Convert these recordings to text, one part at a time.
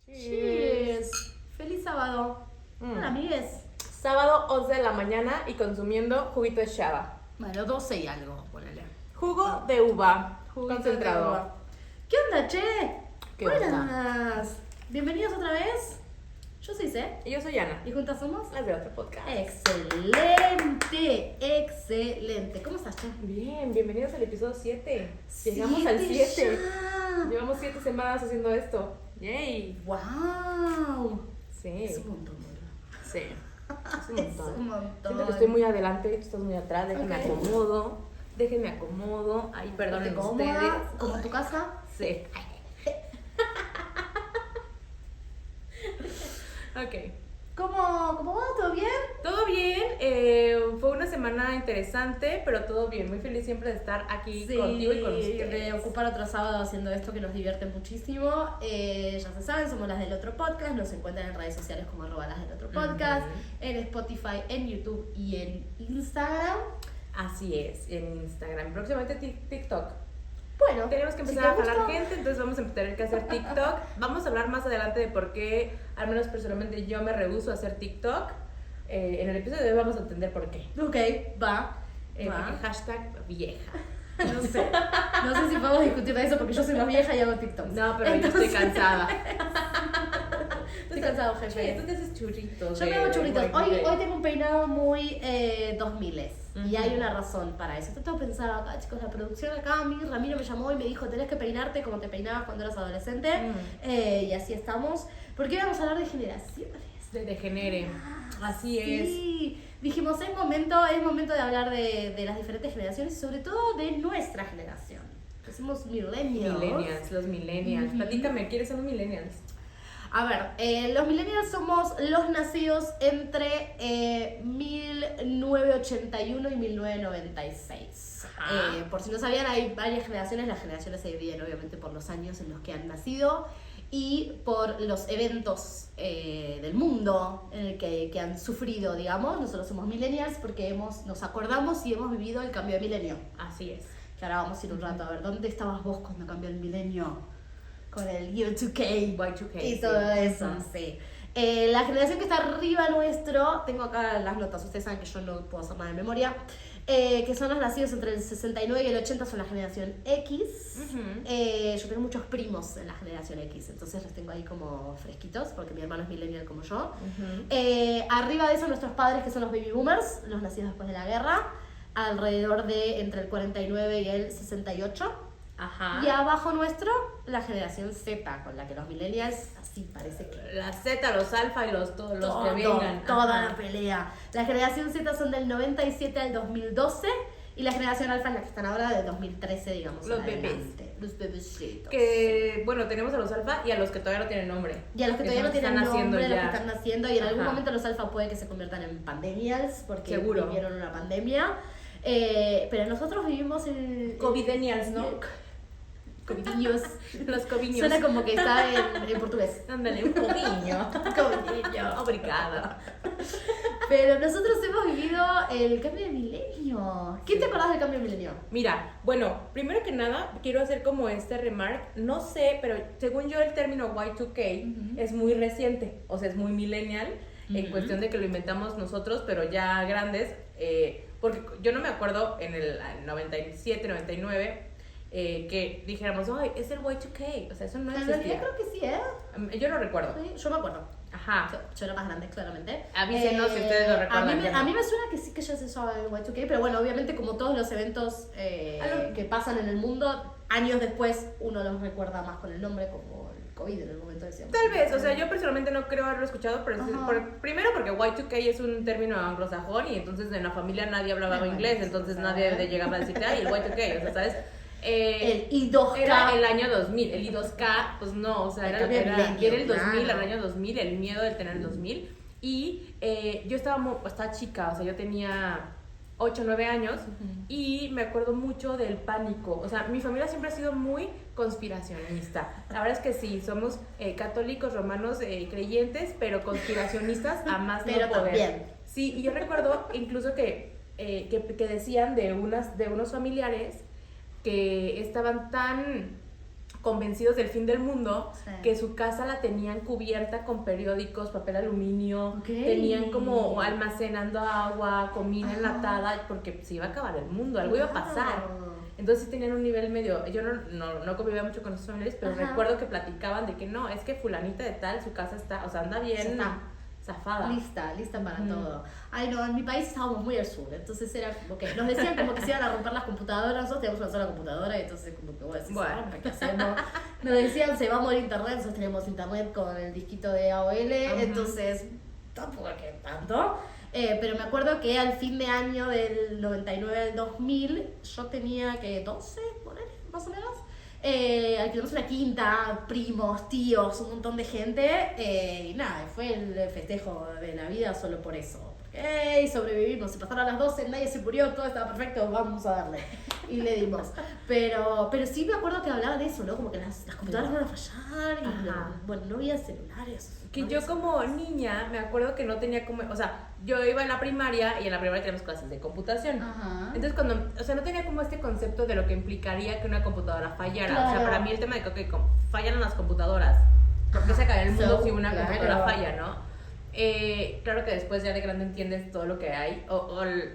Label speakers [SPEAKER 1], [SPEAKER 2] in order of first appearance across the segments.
[SPEAKER 1] Cheers. Feliz sábado. Hola, amigues.
[SPEAKER 2] Sábado 11 de la mañana y consumiendo juguito de Shaba.
[SPEAKER 1] Bueno, 12 y algo, ponele.
[SPEAKER 2] Jugo de uva.
[SPEAKER 1] Juguito
[SPEAKER 2] Concentrado.
[SPEAKER 1] de uva. ¿Qué onda, che?
[SPEAKER 2] ¿Qué
[SPEAKER 1] Buenas. Bienvenidos otra vez. Yo soy C.
[SPEAKER 2] Y yo soy Ana.
[SPEAKER 1] ¿Y juntas somos?
[SPEAKER 2] Las de otro podcast.
[SPEAKER 1] Excelente, excelente. ¿Cómo estás, che?
[SPEAKER 2] Bien, bienvenidos al episodio 7. Llegamos al 7.
[SPEAKER 1] Ya.
[SPEAKER 2] Llevamos 7 semanas haciendo esto. Yay.
[SPEAKER 1] Wow.
[SPEAKER 2] Sí.
[SPEAKER 1] Es un montón, boludo.
[SPEAKER 2] Sí. Es un
[SPEAKER 1] Es
[SPEAKER 2] montón.
[SPEAKER 1] un montón.
[SPEAKER 2] Siento que estoy muy adelante, tú estás muy atrás. Déjenme
[SPEAKER 1] Ok.
[SPEAKER 2] acomodo. Déjenme acomodo. Ay, perdonen
[SPEAKER 1] ¿Te
[SPEAKER 2] ustedes.
[SPEAKER 1] cómoda? ¿Como en tu casa?
[SPEAKER 2] Sí. Ok.
[SPEAKER 1] ¿Cómo va? ¿Todo bien?
[SPEAKER 2] Todo bien, fue una semana interesante, pero todo bien. Muy feliz siempre de estar aquí contigo y con ustedes.
[SPEAKER 1] De ocupar otro sábado haciendo esto que nos divierte muchísimo. Ya se saben, somos las del otro podcast. Nos encuentran en redes sociales como @las del otro podcast, en Spotify, en YouTube y en Instagram.
[SPEAKER 2] Así es, en Instagram. Próximamente TikTok.
[SPEAKER 1] Bueno,
[SPEAKER 2] Tenemos que empezar
[SPEAKER 1] si
[SPEAKER 2] a
[SPEAKER 1] te
[SPEAKER 2] jalar
[SPEAKER 1] gusta,
[SPEAKER 2] gente, entonces vamos a tener que hacer TikTok. Vamos a hablar más adelante de por qué, al menos personalmente, yo me rehúso a hacer TikTok. En el episodio de hoy vamos a entender por qué.
[SPEAKER 1] Ok, va.
[SPEAKER 2] Porque
[SPEAKER 1] va.
[SPEAKER 2] hashtag vieja.
[SPEAKER 1] No sé. No sé si podemos discutir de eso porque yo soy más vieja y hago TikTok.
[SPEAKER 2] No, pero yo estoy cansada.
[SPEAKER 1] Estoy cansado,
[SPEAKER 2] Che,
[SPEAKER 1] jefe.
[SPEAKER 2] tú te haces churritos.
[SPEAKER 1] Yo me hago churritos. Hoy
[SPEAKER 2] de-
[SPEAKER 1] tengo un peinado muy 2000 y
[SPEAKER 2] Ujú.
[SPEAKER 1] hay una razón para eso. Estoy todo pensado acá, chicos. La producción acá, a mí, Ramiro me llamó y me dijo: tenés que peinarte como te peinabas cuando eras adolescente. Y así estamos. Porque hoy vamos a hablar de generaciones.
[SPEAKER 2] De degenere. Así es.
[SPEAKER 1] Sí, dijimos: es momento de hablar de las diferentes generaciones y sobre todo de nuestra generación. Que somos millennials.
[SPEAKER 2] Millennials, los millennials.
[SPEAKER 1] Ujú.
[SPEAKER 2] Platícame, ¿quiénes son los millennials?
[SPEAKER 1] A ver, los millennials somos los nacidos entre 1981 y 1996.
[SPEAKER 2] Ajá.
[SPEAKER 1] Por si no sabían, hay varias generaciones. Las generaciones se dividen obviamente por los años en los que han nacido y por los eventos del mundo en el que han sufrido, digamos. Nosotros somos millennials porque nos acordamos y hemos vivido el cambio de milenio.
[SPEAKER 2] Así es.
[SPEAKER 1] Que ahora vamos a ir un rato a ver dónde estabas vos cuando cambió el milenio. Con el Year 2K
[SPEAKER 2] Y2K.
[SPEAKER 1] y
[SPEAKER 2] sí.
[SPEAKER 1] todo eso,
[SPEAKER 2] Ujú.
[SPEAKER 1] sí. La generación que está arriba nuestro, tengo acá las notas, ustedes saben que yo no puedo hacer nada de memoria, que son los nacidos entre el 69 y el 80, son la generación X.
[SPEAKER 2] Ujú.
[SPEAKER 1] Yo tengo muchos primos en la generación X, entonces los tengo ahí como fresquitos, porque mi hermano es millennial como yo.
[SPEAKER 2] Ujú.
[SPEAKER 1] Arriba de eso nuestros padres, que son los baby boomers, los nacidos después de la guerra, alrededor de entre el 49 y el 68.
[SPEAKER 2] Ajá.
[SPEAKER 1] Y abajo nuestro, la generación Z, con la que los millennials, así parece que...
[SPEAKER 2] La Z, los alfa y todos los que vengan.
[SPEAKER 1] Toda
[SPEAKER 2] Ajá.
[SPEAKER 1] la pelea. La generación Z son del 97 al 2012 y la generación alfa es la que están ahora del 2013, digamos.
[SPEAKER 2] Los
[SPEAKER 1] en
[SPEAKER 2] bebés.
[SPEAKER 1] adelante. Los bebecitos.
[SPEAKER 2] Que, bueno, tenemos a los alfa y a los que todavía no tienen nombre.
[SPEAKER 1] Y a los que todavía
[SPEAKER 2] son
[SPEAKER 1] no tienen
[SPEAKER 2] están naciendo
[SPEAKER 1] nombre, los que
[SPEAKER 2] ya.
[SPEAKER 1] están naciendo, y en algún
[SPEAKER 2] Ajá.
[SPEAKER 1] momento los alfa puede que se conviertan en pandemials, porque
[SPEAKER 2] Seguro.
[SPEAKER 1] vivieron una pandemia. Pero nosotros vivimos el...
[SPEAKER 2] Covidenials, ¿no?
[SPEAKER 1] Covidiños.
[SPEAKER 2] Los coviños.
[SPEAKER 1] Suena como que está en portugués.
[SPEAKER 2] Ándale, un coviño.
[SPEAKER 1] Covidiño.
[SPEAKER 2] Obrigada.
[SPEAKER 1] Pero nosotros hemos vivido el cambio de milenio. ¿Qué te acordás del cambio de milenio?
[SPEAKER 2] Mira, bueno, primero que nada quiero hacer como este remark, no sé, pero según yo el término Y2K
[SPEAKER 1] Ujú.
[SPEAKER 2] es muy reciente, o sea, es muy millennial en
[SPEAKER 1] Ujú.
[SPEAKER 2] cuestión de que lo inventamos nosotros, pero ya grandes, porque yo no me acuerdo en el 97, 99, que dijéramos, ay, es el Y2K, o sea, eso no
[SPEAKER 1] En realidad
[SPEAKER 2] existía.
[SPEAKER 1] creo que sí, ¿eh?
[SPEAKER 2] Yo no recuerdo.
[SPEAKER 1] Sí, yo me acuerdo.
[SPEAKER 2] Ajá.
[SPEAKER 1] Yo era más grande, claramente.
[SPEAKER 2] Avísenos si ustedes lo recuerdan,
[SPEAKER 1] A mí,
[SPEAKER 2] yo no.
[SPEAKER 1] a mí me suena que sí que ya se usaba el Y2K, pero bueno, obviamente como todos los eventos que pasan en el mundo, años después uno los recuerda más con el nombre, como el COVID en el momento decíamos.
[SPEAKER 2] Tal vez, o sea, yo personalmente no creo haberlo escuchado, pero
[SPEAKER 1] Ajá.
[SPEAKER 2] primero porque Y2K es un término anglosajón y entonces en la familia nadie hablaba
[SPEAKER 1] Bueno,
[SPEAKER 2] inglés,
[SPEAKER 1] sí,
[SPEAKER 2] entonces
[SPEAKER 1] sí,
[SPEAKER 2] nadie
[SPEAKER 1] ¿sabes?
[SPEAKER 2] llegaba a decirte, ay, el Y2K, o sea, ¿sabes?
[SPEAKER 1] El I2K.
[SPEAKER 2] Era el año 2000, el I2K, pues no, o sea,
[SPEAKER 1] El
[SPEAKER 2] era
[SPEAKER 1] cambio de milenio,
[SPEAKER 2] el 2000,
[SPEAKER 1] claro.
[SPEAKER 2] el año 2000, el miedo de tener el 2000. Y yo estaba chica, o sea, yo tenía 8 o 9 años y me acuerdo mucho del pánico. O sea, mi familia siempre ha sido muy conspiracionista. La verdad es que sí, somos católicos, romanos, creyentes, pero conspiracionistas a más no
[SPEAKER 1] Pero
[SPEAKER 2] poder.
[SPEAKER 1] también.
[SPEAKER 2] Sí, y yo recuerdo incluso que decían de unos familiares que estaban tan convencidos del fin del mundo,
[SPEAKER 1] Sí.
[SPEAKER 2] que su casa la tenían cubierta con periódicos, papel aluminio,
[SPEAKER 1] Ok.
[SPEAKER 2] tenían como almacenando agua, comida
[SPEAKER 1] Ajá.
[SPEAKER 2] enlatada, porque se iba a acabar el mundo, algo iba a pasar.
[SPEAKER 1] Claro.
[SPEAKER 2] Entonces sí tenían un nivel medio, yo no convivía mucho con esos familiares, pero
[SPEAKER 1] Ajá.
[SPEAKER 2] recuerdo que platicaban de que no, es que fulanita de tal, su casa está, o sea, anda
[SPEAKER 1] Ya
[SPEAKER 2] bien
[SPEAKER 1] está.
[SPEAKER 2] zafada.
[SPEAKER 1] Lista para
[SPEAKER 2] Ujú.
[SPEAKER 1] todo. Ay, no, en mi país estábamos muy al sur, entonces era como que nos decían como que se iban a romper las computadoras, nosotros teníamos una sola computadora, y entonces como que vos decís,
[SPEAKER 2] Bueno.
[SPEAKER 1] ¿qué hacemos? Nos decían, se va a morir internet, nosotros teníamos internet con el disquito de AOL,
[SPEAKER 2] Ajá.
[SPEAKER 1] entonces tampoco que tanto. Pero me acuerdo que al fin de año del 99 al 2000, yo tenía que 12, ponele, más o menos. Alquilamos una quinta, primos, tíos, un montón de gente. Y nada, fue el festejo de la vida solo por eso. Porque, ¡ey! Sobrevivimos, se pasaron las 12, nadie se murió, todo estaba perfecto, vamos a darle. Y le dimos. Pero sí me acuerdo que hablaban de eso, ¿no? Como que las computadoras no iban a fallar y
[SPEAKER 2] Ajá.
[SPEAKER 1] bueno, no había celulares.
[SPEAKER 2] Que
[SPEAKER 1] no
[SPEAKER 2] yo
[SPEAKER 1] había
[SPEAKER 2] como niña me acuerdo que no tenía como, o sea, yo iba en la primaria y en la primaria teníamos clases de computación.
[SPEAKER 1] Ajá.
[SPEAKER 2] Entonces cuando, o sea, no tenía como este concepto de lo que implicaría que una computadora fallara. O sea,
[SPEAKER 1] Claro.
[SPEAKER 2] para mí el tema de que okay, fallan las computadoras. ¿Por qué se acaba el mundo
[SPEAKER 1] So,
[SPEAKER 2] si una
[SPEAKER 1] claro.
[SPEAKER 2] computadora falla, no? Claro que después ya de grande entiendes todo lo que hay.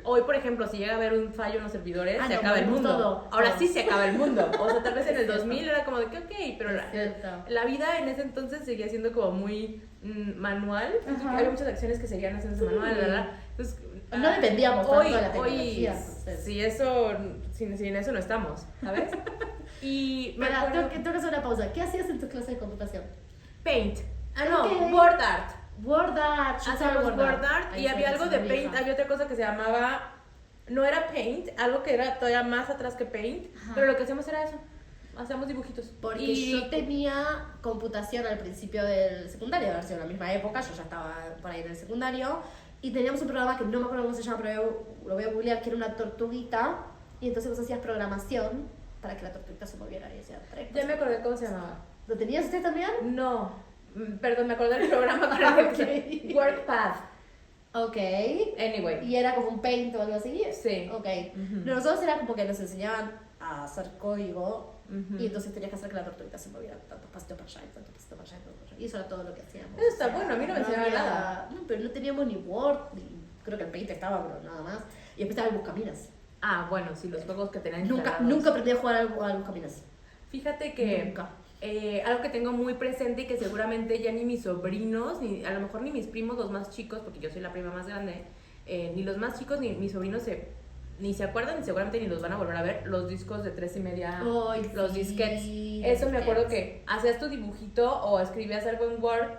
[SPEAKER 2] Hoy, por ejemplo, si llega a haber un fallo en los servidores, se
[SPEAKER 1] no,
[SPEAKER 2] acaba el mundo.
[SPEAKER 1] todo.
[SPEAKER 2] Ahora sí se acaba el mundo. O sea, tal vez en el 2000 era como de que ok, pero
[SPEAKER 1] Cierto.
[SPEAKER 2] la vida en ese entonces seguía siendo como muy manual.
[SPEAKER 1] Ajá.
[SPEAKER 2] Había muchas acciones que seguían haciendo manual, ¿verdad? Entonces,
[SPEAKER 1] No dependíamos tanto
[SPEAKER 2] hoy,
[SPEAKER 1] de la tecnología, entonces.
[SPEAKER 2] sin eso no estamos, ¿sabes? Y me
[SPEAKER 1] Mira,
[SPEAKER 2] acuerdo...
[SPEAKER 1] tengo que hacer una pausa. ¿Qué hacías en tu clase de computación?
[SPEAKER 2] Paint. Ah, no,
[SPEAKER 1] Ok.
[SPEAKER 2] Word Art.
[SPEAKER 1] Word Art. Yo estaba en
[SPEAKER 2] Hacíamos Word Art
[SPEAKER 1] Ahí
[SPEAKER 2] y
[SPEAKER 1] sí,
[SPEAKER 2] había algo de
[SPEAKER 1] soy
[SPEAKER 2] Paint,
[SPEAKER 1] vieja.
[SPEAKER 2] había otra cosa que se llamaba, no era Paint, algo que era todavía más atrás que Paint,
[SPEAKER 1] Ajá.
[SPEAKER 2] pero lo que hacíamos era eso, hacíamos dibujitos.
[SPEAKER 1] Porque
[SPEAKER 2] Y-
[SPEAKER 1] yo tenía computación al principio del secundario, de haber sido en la misma época, yo ya estaba por ahí en el secundario, y teníamos un programa que no me acuerdo cómo se llama, pero lo voy a googlear, que era una tortuguita, y entonces vos hacías programación para que la tortuguita se moviera y hacía tres
[SPEAKER 2] Ya me
[SPEAKER 1] cosas.
[SPEAKER 2] acordé cómo se llamaba.
[SPEAKER 1] ¿Lo tenías usted también?
[SPEAKER 2] No, perdón, me acordé del programa, pero
[SPEAKER 1] Ok.
[SPEAKER 2] WorkPad.
[SPEAKER 1] Ok.
[SPEAKER 2] Anyway.
[SPEAKER 1] ¿Y era como un paint o algo así?
[SPEAKER 2] Sí.
[SPEAKER 1] Ok.
[SPEAKER 2] Ujú.
[SPEAKER 1] No, nosotros era como que nos enseñaban a hacer código
[SPEAKER 2] Ujú.
[SPEAKER 1] y entonces tenías que hacer que la tortuguita se moviera tanto pasito para allá, tanto pasito para allá, tanto para allá. Y eso era todo lo que hacíamos.
[SPEAKER 2] Eso está bueno, a mí no me enseñaban
[SPEAKER 1] había-
[SPEAKER 2] nada.
[SPEAKER 1] No, pero no teníamos ni Word, creo que el paint estaba, pero nada más. Y después estaba el Buscaminas.
[SPEAKER 2] Ah, bueno, sí, los juegos que tenían
[SPEAKER 1] Nunca,
[SPEAKER 2] instalados.
[SPEAKER 1] nunca aprendí a jugar al Buscaminas.
[SPEAKER 2] Fíjate que
[SPEAKER 1] Nunca.
[SPEAKER 2] algo que tengo muy presente y que seguramente ya ni mis sobrinos, ni a lo mejor ni mis primos, los más chicos, porque yo soy la prima más grande, ni los más chicos ni mis sobrinos ni se acuerdan ni seguramente ni los van a volver a ver, los discos de 3,5,
[SPEAKER 1] Ay,
[SPEAKER 2] los
[SPEAKER 1] sí,
[SPEAKER 2] disquets.
[SPEAKER 1] los
[SPEAKER 2] Eso me acuerdo
[SPEAKER 1] disquets.
[SPEAKER 2] que hacías tu dibujito o escribías algo en Word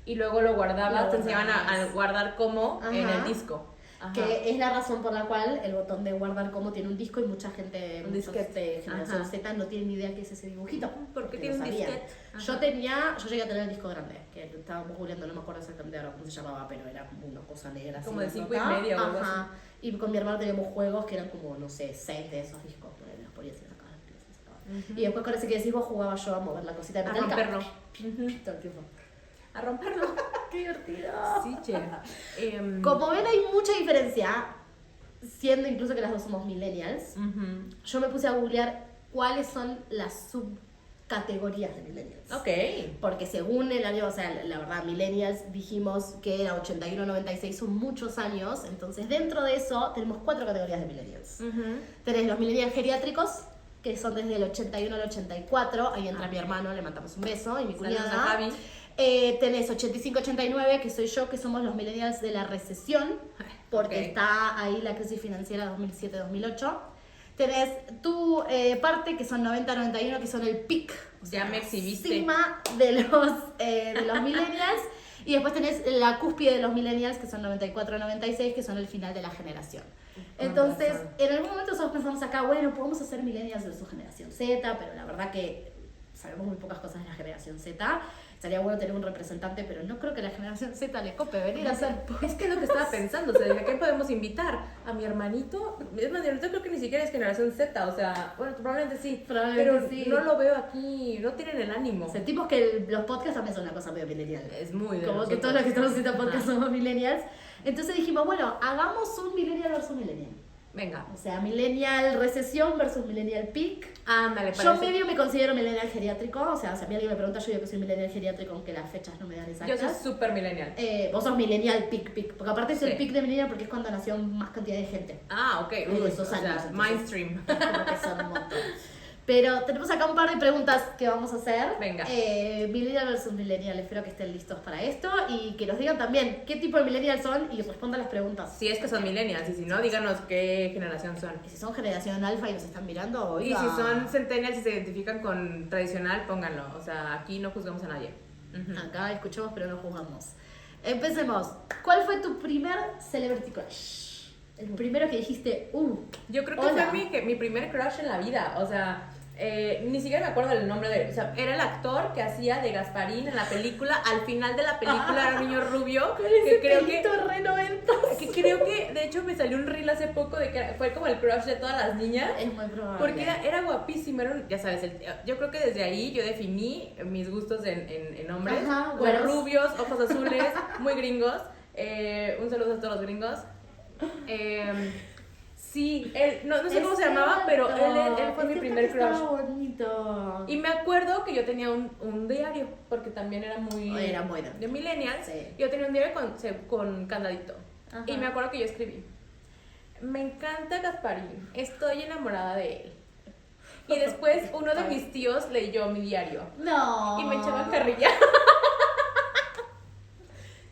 [SPEAKER 2] y luego lo guardabas,
[SPEAKER 1] Lo
[SPEAKER 2] te enseñaban a
[SPEAKER 1] guardabas.
[SPEAKER 2] guardar como en
[SPEAKER 1] Ajá.
[SPEAKER 2] el disco. Ajá.
[SPEAKER 1] Que es la razón por la cual el botón de guardar como tiene un disco y mucha gente,
[SPEAKER 2] Un
[SPEAKER 1] muchos
[SPEAKER 2] disquete.
[SPEAKER 1] de generación
[SPEAKER 2] Ajá.
[SPEAKER 1] Z no tienen ni idea qué es ese dibujito.
[SPEAKER 2] ¿Por qué
[SPEAKER 1] porque
[SPEAKER 2] tiene
[SPEAKER 1] no
[SPEAKER 2] un
[SPEAKER 1] sabían.
[SPEAKER 2] disquete? Ajá.
[SPEAKER 1] Yo llegué a tener el disco grande, que estábamos googleando, no me acuerdo exactamente ahora cómo se llamaba, pero era como una cosa negra.
[SPEAKER 2] Como
[SPEAKER 1] así,
[SPEAKER 2] de
[SPEAKER 1] grandota.
[SPEAKER 2] 5,5 o algo
[SPEAKER 1] Ajá. Y con mi hermano teníamos juegos que eran como, no sé, 6 de esos discos, pues, los ponías y los sacabas, los ponías y los sacabas.
[SPEAKER 2] Ujú.
[SPEAKER 1] Y después con ese que decís vos jugaba yo a mover la cosita de
[SPEAKER 2] A
[SPEAKER 1] metálica.
[SPEAKER 2] romperlo. Ujú.
[SPEAKER 1] Todo el tiempo.
[SPEAKER 2] A romperlo.
[SPEAKER 1] ¡Qué divertido!
[SPEAKER 2] Sí, che.
[SPEAKER 1] Como ven, hay mucha diferencia, siendo incluso que las dos somos millennials.
[SPEAKER 2] Ujú.
[SPEAKER 1] Yo me puse a googlear cuáles son las subcategorías de millennials.
[SPEAKER 2] Ok.
[SPEAKER 1] Porque según el año, o sea, la verdad, millennials dijimos que era 81-96, son muchos años. Entonces, dentro de eso, tenemos 4 categorías de millennials.
[SPEAKER 2] Ujú.
[SPEAKER 1] Tenés los millennials geriátricos, que son desde el 81 al 84. Ahí entra
[SPEAKER 2] Ah.
[SPEAKER 1] mi hermano, le mandamos un beso, y mi
[SPEAKER 2] Saludos
[SPEAKER 1] cuñada.
[SPEAKER 2] a Javi.
[SPEAKER 1] Tenés 85-89, que soy yo, que somos los millennials de la recesión, porque
[SPEAKER 2] Ok.
[SPEAKER 1] está ahí la crisis financiera 2007-2008. Tenés tu parte, que son 90-91, que son el peak.
[SPEAKER 2] Ya me exhibiste.
[SPEAKER 1] Cima de los millennials. Y después tenés la cúspide de los millennials, que son 94-96, que son el final de la generación.
[SPEAKER 2] Con
[SPEAKER 1] Entonces,
[SPEAKER 2] razón.
[SPEAKER 1] en algún momento nosotros pensamos acá, bueno, podemos hacer millennials de su generación Z, pero la verdad que sabemos muy pocas cosas de la generación Z. Estaría bueno tener un representante, pero no creo que la generación Z le cope venir a hacer.
[SPEAKER 2] Es que es lo que estaba pensando, o sea, ¿a quién podemos invitar? ¿A mi hermanito? Es más, mi hermanito creo que ni siquiera es generación Z, o sea, bueno, probablemente sí,
[SPEAKER 1] Probablemente
[SPEAKER 2] pero
[SPEAKER 1] sí.
[SPEAKER 2] no lo veo aquí, no tienen el ánimo.
[SPEAKER 1] Sentimos que los podcasts también son una cosa medio millennial.
[SPEAKER 2] Es muy de
[SPEAKER 1] Como que
[SPEAKER 2] nosotros.
[SPEAKER 1] todos los que estamos haciendo podcast
[SPEAKER 2] Ajá.
[SPEAKER 1] somos millennials. Entonces dijimos, bueno, hagamos un millennial versus millennial.
[SPEAKER 2] Venga.
[SPEAKER 1] O sea, millennial recesión versus millennial peak.
[SPEAKER 2] Ándale,
[SPEAKER 1] Yo medio me considero millennial geriátrico, o sea, si a mí alguien me pregunta, yo digo que soy millennial geriátrico, aunque las fechas no me dan
[SPEAKER 2] Yo
[SPEAKER 1] exactas.
[SPEAKER 2] soy súper millennial.
[SPEAKER 1] Vos sos millennial peak, porque aparte es
[SPEAKER 2] Sí.
[SPEAKER 1] el peak de millennial porque es cuando nació más cantidad de gente.
[SPEAKER 2] Ah, ok.
[SPEAKER 1] En
[SPEAKER 2] Uy,
[SPEAKER 1] esos
[SPEAKER 2] o sea,
[SPEAKER 1] años, entonces.
[SPEAKER 2] mainstream.
[SPEAKER 1] Como que son un montón. Pero tenemos acá un par de preguntas que vamos a hacer.
[SPEAKER 2] Venga.
[SPEAKER 1] Millennial versus millennial, espero que estén listos para esto y que nos digan también qué tipo de millennial son y respondan las preguntas.
[SPEAKER 2] Si es que son millennials y si no, díganos qué generación son.
[SPEAKER 1] Y si son generación alfa y nos están mirando,
[SPEAKER 2] Y
[SPEAKER 1] oiga.
[SPEAKER 2] si son centennials y se identifican con tradicional, pónganlo. O sea, aquí no juzgamos a nadie. Ujú.
[SPEAKER 1] Acá escuchamos pero no juzgamos. Empecemos. ¿Cuál fue tu primer celebrity crush? El primero que dijiste,
[SPEAKER 2] Yo creo que
[SPEAKER 1] hola.
[SPEAKER 2] fue mi primer crush en la vida. O sea, ni siquiera me acuerdo del nombre de él. O sea, era el actor que hacía de Gasparín en la película. Al final de la película era un niño rubio.
[SPEAKER 1] Ese pelito re 90.
[SPEAKER 2] Que creo que, de hecho, me salió un reel hace poco de que fue como el crush de todas las niñas.
[SPEAKER 1] Es muy probable.
[SPEAKER 2] Porque era guapísimo, ya sabes, yo creo que desde ahí yo definí mis gustos en hombres.
[SPEAKER 1] Ajá,
[SPEAKER 2] Con
[SPEAKER 1] güeros.
[SPEAKER 2] rubios, ojos azules, muy gringos. Un saludo a todos los gringos. Sí, él, no sé cómo se llamaba, pero él fue mi primer crush.
[SPEAKER 1] Estaba bonito.
[SPEAKER 2] Y me acuerdo que yo tenía un diario, porque también era muy...
[SPEAKER 1] Era bueno.
[SPEAKER 2] De millennials.
[SPEAKER 1] Sí.
[SPEAKER 2] Yo tenía un diario con candadito.
[SPEAKER 1] Ajá.
[SPEAKER 2] Y me acuerdo que yo escribí: me encanta Gasparín, estoy enamorada de él. Y después uno de mis tíos leyó mi diario
[SPEAKER 1] No.
[SPEAKER 2] y me echaban carrilla.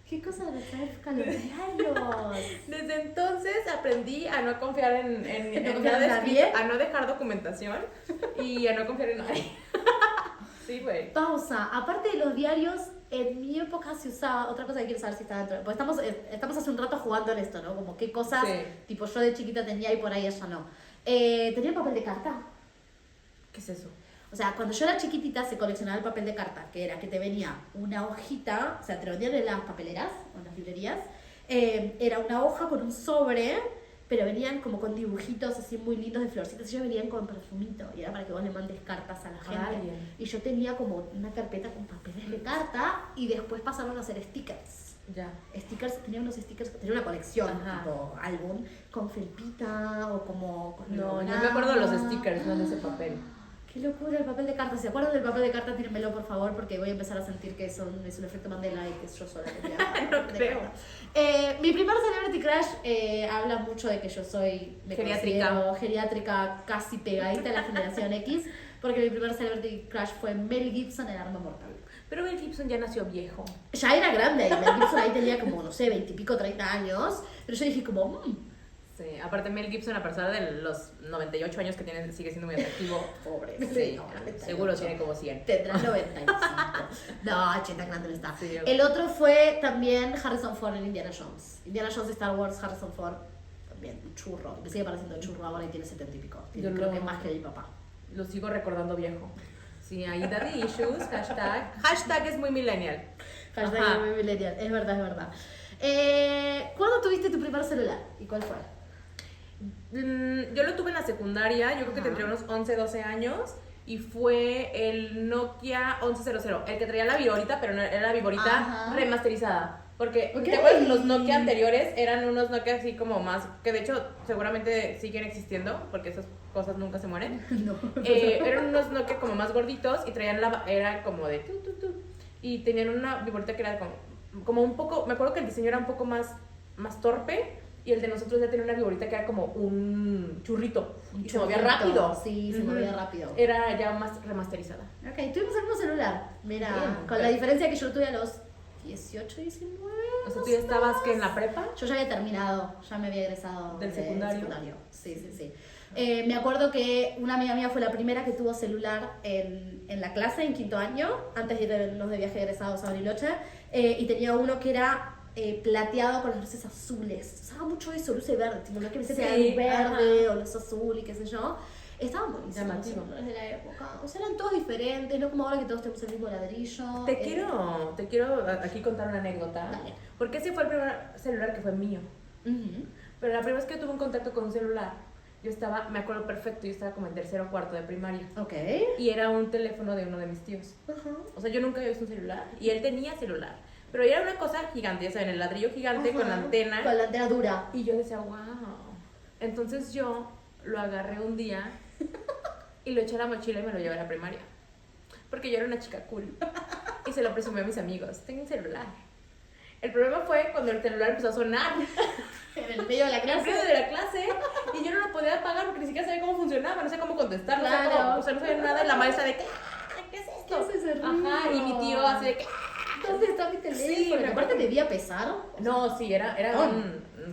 [SPEAKER 1] ¿Qué cosa de esa época los diarios?
[SPEAKER 2] Desde entonces aprendí a no confiar en
[SPEAKER 1] ¿No confiar
[SPEAKER 2] nada
[SPEAKER 1] en nadie?
[SPEAKER 2] escrito, a no dejar documentación y a no confiar en nadie. Sí, güey.
[SPEAKER 1] Pausa. Aparte de los diarios, en mi época se usaba otra cosa que quiero saber si está dentro. Porque estamos hace un rato jugando en esto, ¿no? Como qué cosas,
[SPEAKER 2] Sí.
[SPEAKER 1] tipo yo de chiquita tenía y por ahí ella no. ¿Tenía el papel de carta?
[SPEAKER 2] ¿Qué es eso?
[SPEAKER 1] O sea, cuando yo era chiquitita se coleccionaba el papel de carta, que era que te venía una hojita, o sea, te lo vendían en las papeleras o en las librerías, era una hoja con un sobre, pero venían como con dibujitos así muy lindos de florcitas, y ellos venían con perfumito, y era para que vos le mandes cartas a la gente.
[SPEAKER 2] alguien.
[SPEAKER 1] Y yo tenía como una carpeta con papeles de carta, y después pasaron a hacer stickers.
[SPEAKER 2] Ya.
[SPEAKER 1] Tenía unos stickers, tenía una colección,
[SPEAKER 2] Ajá.
[SPEAKER 1] tipo álbum, con felpita o como... con
[SPEAKER 2] No, yo
[SPEAKER 1] holograma.
[SPEAKER 2] me acuerdo de los stickers, no de ese papel.
[SPEAKER 1] Qué locura el papel de carta. ¿Se acuerdan del papel de carta? Tírenmelo, por favor, porque voy a empezar a sentir que es un efecto Mandela y que yo sola tenía
[SPEAKER 2] No
[SPEAKER 1] de
[SPEAKER 2] creo.
[SPEAKER 1] carta. Mi primer celebrity crush habla mucho de que yo soy
[SPEAKER 2] Geriátrica.
[SPEAKER 1] considero geriátrica, casi pegadita a la generación X, porque mi primer celebrity crush fue Mel Gibson en Arma Mortal.
[SPEAKER 2] Pero Mel Gibson ya nació viejo.
[SPEAKER 1] Ya era grande, Mel Gibson ahí tenía como, no sé, 20 y pico, 30 años, pero yo dije como,
[SPEAKER 2] Sí, aparte Mel Gibson, a pesar de los 98 años que tiene, sigue siendo muy atractivo.
[SPEAKER 1] pobre.
[SPEAKER 2] Sí,
[SPEAKER 1] no, 98.
[SPEAKER 2] seguro tiene como 100.
[SPEAKER 1] Tendrá 95. No, 80 grande no está.
[SPEAKER 2] Sí,
[SPEAKER 1] El otro fue también Harrison Ford en Indiana Jones. Indiana Jones, Star Wars, Harrison Ford, también un churro. Me sigue pareciendo churro ahora y tiene 70 y pico. Tiene,
[SPEAKER 2] Yo
[SPEAKER 1] creo
[SPEAKER 2] lo-
[SPEAKER 1] que más que mi papá.
[SPEAKER 2] Lo sigo recordando viejo. Sí, ahí daddy issues, hashtag. Hashtag es muy millennial.
[SPEAKER 1] Hashtag
[SPEAKER 2] Ajá.
[SPEAKER 1] muy millennial, es verdad, es verdad. ¿Cuándo tuviste tu primer celular? ¿Y cuál fue?
[SPEAKER 2] Yo lo tuve en la secundaria, yo creo que
[SPEAKER 1] Ajá.
[SPEAKER 2] tendría unos 11, 12 años. Y fue el Nokia 1100, el que traía la viborita, pero no era la viborita
[SPEAKER 1] Ajá.
[SPEAKER 2] remasterizada. Porque,
[SPEAKER 1] Ok.
[SPEAKER 2] ¿te acuerdas? Los Nokia anteriores eran unos Nokia así como más, que de hecho seguramente siguen existiendo, porque esas cosas nunca se mueren.
[SPEAKER 1] No.
[SPEAKER 2] Eran unos Nokia como más gorditos y traían era como de tu. Y tenían una viborita que era como un poco, me acuerdo que el diseño era un poco más torpe. Y el de nosotros ya tenía una viborita que era como un churrito. Y se movía
[SPEAKER 1] chorrito.
[SPEAKER 2] rápido.
[SPEAKER 1] Sí, se
[SPEAKER 2] Ujú.
[SPEAKER 1] movía rápido.
[SPEAKER 2] Era ya más remasterizada.
[SPEAKER 1] Ok, tuvimos el mismo celular. Mira,
[SPEAKER 2] Bien,
[SPEAKER 1] con
[SPEAKER 2] pero-
[SPEAKER 1] la diferencia que yo lo tuve a los 18, 19.
[SPEAKER 2] O sea,
[SPEAKER 1] más
[SPEAKER 2] tú ya
[SPEAKER 1] o
[SPEAKER 2] estabas
[SPEAKER 1] menos.
[SPEAKER 2] que en la prepa.
[SPEAKER 1] Yo ya había terminado, ya me había egresado
[SPEAKER 2] ¿Del
[SPEAKER 1] de
[SPEAKER 2] secundario?
[SPEAKER 1] Sí. Me acuerdo que una amiga mía fue la primera que tuvo celular en la clase, en quinto año, antes de irnos de viaje egresados a Bariloche, y tenía uno que era plateado con las luces azules. Usaba mucho eso, luces verdes, tipo, no es que me
[SPEAKER 2] Sí,
[SPEAKER 1] sea luz verde
[SPEAKER 2] ajá.
[SPEAKER 1] o luz azul y qué sé yo. Estaban buenísimos los
[SPEAKER 2] Llamativo.
[SPEAKER 1] celulares de la época. O sea, eran todos diferentes, no como ahora que todos tenemos el mismo ladrillo.
[SPEAKER 2] Te quiero aquí contar una anécdota.
[SPEAKER 1] Dale.
[SPEAKER 2] Porque ese fue el primer celular que fue mío.
[SPEAKER 1] Ujú.
[SPEAKER 2] Pero la primera vez que tuve un contacto con un celular, me acuerdo perfecto, yo estaba como en tercero o cuarto de primaria.
[SPEAKER 1] Ok.
[SPEAKER 2] Y era un teléfono de uno de mis tíos.
[SPEAKER 1] Ajá.
[SPEAKER 2] O sea, yo nunca había visto un celular. Y él tenía celular. Pero era una cosa gigante, ya saben, el ladrillo gigante con la
[SPEAKER 1] Ajá.
[SPEAKER 2] antena.
[SPEAKER 1] Con la antena dura.
[SPEAKER 2] Y yo decía, wow. Entonces yo lo agarré un día y lo eché a la mochila y me lo llevé a la primaria. Porque yo era una chica cool. Y se lo presumí a mis amigos. Tengo un celular. El problema fue cuando el celular empezó a sonar.
[SPEAKER 1] En el medio de la
[SPEAKER 2] En
[SPEAKER 1] clase.
[SPEAKER 2] medio de la clase. Y yo no lo podía apagar porque ni siquiera sabía cómo funcionaba. No sé cómo contestar. No
[SPEAKER 1] Claro.
[SPEAKER 2] sé cómo, o sea, no sabía nada. Y la maestra de, ¿qué es esto?
[SPEAKER 1] ¿Qué es ese ruido?
[SPEAKER 2] Ajá. Y mi tío así de,
[SPEAKER 1] ¿Dónde está mi teléfono?
[SPEAKER 2] Sí,
[SPEAKER 1] Porque
[SPEAKER 2] me
[SPEAKER 1] aparte
[SPEAKER 2] acuerdo.
[SPEAKER 1] debía pesar.
[SPEAKER 2] No, sí, era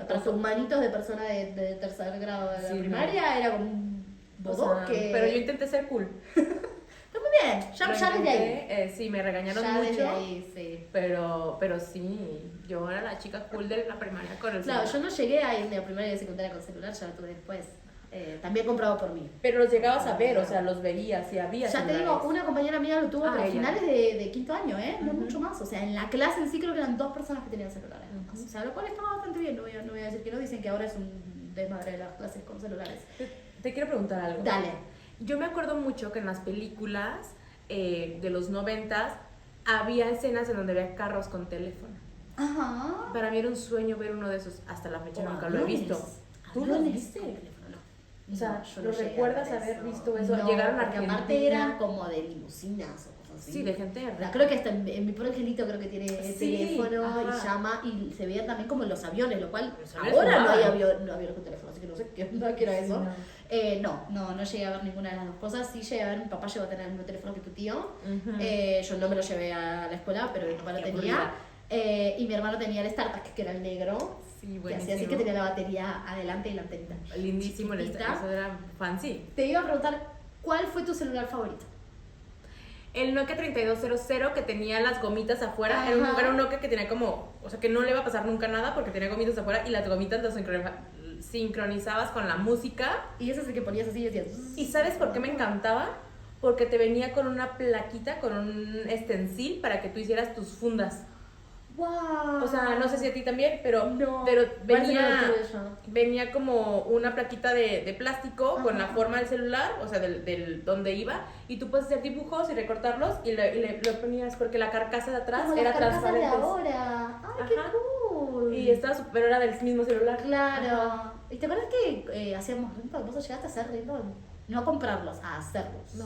[SPEAKER 1] Para tus manitos de persona de tercer grado de la
[SPEAKER 2] Sí,
[SPEAKER 1] primaria era como un
[SPEAKER 2] o sea,
[SPEAKER 1] bodoque.
[SPEAKER 2] pero yo intenté ser cool.
[SPEAKER 1] Está muy bien, ya
[SPEAKER 2] Lo
[SPEAKER 1] desde ahí.
[SPEAKER 2] intenté, sí, me regañaron
[SPEAKER 1] Ya
[SPEAKER 2] mucho.
[SPEAKER 1] desde ahí, sí.
[SPEAKER 2] Pero sí, yo era la chica cool de la primaria con el
[SPEAKER 1] Claro,
[SPEAKER 2] celular.
[SPEAKER 1] yo no llegué a irme a primaria y a secundaria con celular, ya lo tuve después. También comprado por mí.
[SPEAKER 2] Pero los llegabas a ver, o sea, los veías y había
[SPEAKER 1] Ya te
[SPEAKER 2] celulares.
[SPEAKER 1] digo, una compañera mía lo tuvo
[SPEAKER 2] Ah,
[SPEAKER 1] pero a
[SPEAKER 2] ella.
[SPEAKER 1] finales de quinto año, no mucho más. O sea, en la clase en sí creo que eran 2 personas que tenían celulares. O sea, lo cual estaba bastante bien, no voy a decir que no. Dicen que ahora es un desmadre de las clases con celulares.
[SPEAKER 2] Te quiero preguntar algo.
[SPEAKER 1] Dale.
[SPEAKER 2] Yo me acuerdo mucho que en las películas de los 90s había escenas en donde había carros con teléfono.
[SPEAKER 1] Ajá.
[SPEAKER 2] Para mí era un sueño ver uno de esos. Hasta la fecha
[SPEAKER 1] O
[SPEAKER 2] nunca lo he
[SPEAKER 1] aviones.
[SPEAKER 2] visto. ¿Tú lo
[SPEAKER 1] Aviones
[SPEAKER 2] viste?
[SPEAKER 1] con teléfono, no.
[SPEAKER 2] O sea,
[SPEAKER 1] No, yo
[SPEAKER 2] ¿lo
[SPEAKER 1] no llegué a
[SPEAKER 2] recuerdas
[SPEAKER 1] ver
[SPEAKER 2] haber visto eso?
[SPEAKER 1] No,
[SPEAKER 2] Llegaron a
[SPEAKER 1] porque aparte
[SPEAKER 2] Argentina.
[SPEAKER 1] eran como de limusinas o cosas así.
[SPEAKER 2] Sí, de gente
[SPEAKER 1] O sea,
[SPEAKER 2] real.
[SPEAKER 1] creo que hasta en mi pobre angelito creo que tiene
[SPEAKER 2] Sí,
[SPEAKER 1] teléfono
[SPEAKER 2] ajá.
[SPEAKER 1] y llama y se veían también como los aviones, lo cual
[SPEAKER 2] Los aviones
[SPEAKER 1] ahora no hay
[SPEAKER 2] volaban.
[SPEAKER 1] aviones con teléfono, así que no sé qué onda que era
[SPEAKER 2] Sí,
[SPEAKER 1] eso.
[SPEAKER 2] no.
[SPEAKER 1] No llegué a ver ninguna de las dos cosas. Sí llegué a ver, mi papá llegó a tener el mismo teléfono que tu tío.
[SPEAKER 2] Ujú.
[SPEAKER 1] Yo no me lo llevé a la escuela, pero mi papá lo
[SPEAKER 2] Qué
[SPEAKER 1] tenía. Y mi hermano tenía el StarTAC, que era el negro.
[SPEAKER 2] Sí,
[SPEAKER 1] Que hacía así, que tenía la batería adelante y la antenita.
[SPEAKER 2] Lindísimo,
[SPEAKER 1] Chiquitita.
[SPEAKER 2] eso era fancy.
[SPEAKER 1] Te iba a preguntar, ¿cuál fue tu celular favorito?
[SPEAKER 2] El Nokia 3200 que tenía las gomitas afuera,
[SPEAKER 1] Ajá.
[SPEAKER 2] era un Nokia que tenía como, o sea, que no le iba a pasar nunca nada porque tenía gomitas afuera y las gomitas las sincronizabas con la música.
[SPEAKER 1] Y ese es el que ponías así y decías...
[SPEAKER 2] ¿Y sabes por qué me encantaba? Porque te venía con una plaquita, con un stencil para que tú hicieras tus fundas.
[SPEAKER 1] ¡Wow!
[SPEAKER 2] O sea, no sé si a ti también, pero,
[SPEAKER 1] No.
[SPEAKER 2] pero
[SPEAKER 1] Parece que lo
[SPEAKER 2] venía,
[SPEAKER 1] tuve yo.
[SPEAKER 2] venía como una plaquita de plástico con la
[SPEAKER 1] Ajá.
[SPEAKER 2] forma del celular, o sea, del donde iba, y tú puedes hacer dibujos y recortarlos y lo ponías porque la carcasa de atrás
[SPEAKER 1] Como
[SPEAKER 2] era
[SPEAKER 1] las carcasas de
[SPEAKER 2] transparente.
[SPEAKER 1] ahora. ¡Ay, qué
[SPEAKER 2] Ajá.
[SPEAKER 1] cool!
[SPEAKER 2] Y estaba súper, era del mismo celular.
[SPEAKER 1] Claro.
[SPEAKER 2] Ajá.
[SPEAKER 1] ¿Y te acuerdas que hacíamos ringtone? ¿Vos llegaste a hacer ringtone? No a comprarlos, a hacerlos.
[SPEAKER 2] No.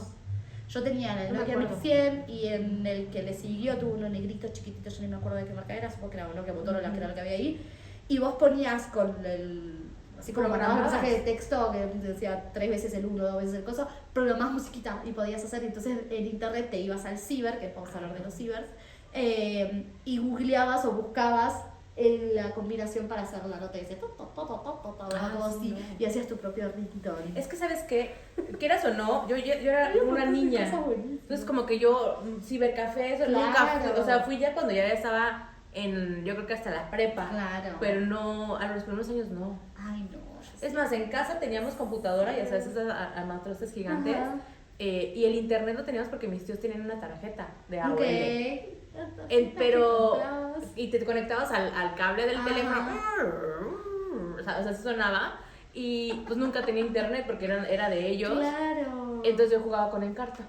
[SPEAKER 1] Yo tenía en el
[SPEAKER 2] No me
[SPEAKER 1] Nokia
[SPEAKER 2] acuerdo.
[SPEAKER 1] 1100 y en el que le siguió tuvo uno negrito chiquitito, yo ni me acuerdo de qué marca era, supongo que era un Nokia Motorola, que era lo que había ahí. Y vos ponías con el... Así como mandabas un
[SPEAKER 2] Programabas.
[SPEAKER 1] mensaje de texto que decía 3 veces el 1, 2 veces el coso, programás musiquita y podías hacer. Entonces en internet te ibas al ciber, que vamos a hablar de los cibers, y googleabas o buscabas la combinación para hacer la nota y decías algo así,
[SPEAKER 2] no.
[SPEAKER 1] y hacías tu propio ringtone.
[SPEAKER 2] Es que, ¿sabes qué? Quieras o no, yo era
[SPEAKER 1] Había un
[SPEAKER 2] una
[SPEAKER 1] montón de
[SPEAKER 2] niña.
[SPEAKER 1] cosas buenísimas.
[SPEAKER 2] Entonces, como que yo, cibercafés,
[SPEAKER 1] Claro.
[SPEAKER 2] nunca fui, o sea, fui ya cuando ya estaba en, yo creo que hasta la prepa.
[SPEAKER 1] Claro.
[SPEAKER 2] Pero no, a los primeros años no.
[SPEAKER 1] Ay, no. yo sé.
[SPEAKER 2] Es más, en casa teníamos computadora, ya sabes, esas armatrostes gigantes.
[SPEAKER 1] Ajá.
[SPEAKER 2] Y el internet lo teníamos porque mis tíos tenían una tarjeta de AOL.
[SPEAKER 1] Ok.
[SPEAKER 2] Pero,
[SPEAKER 1] Comprabas.
[SPEAKER 2] y te conectabas al cable del
[SPEAKER 1] Ajá.
[SPEAKER 2] teléfono. O sea, así sonaba. Y pues nunca tenía internet porque era de ellos.
[SPEAKER 1] Claro.
[SPEAKER 2] Entonces yo jugaba con Encarta.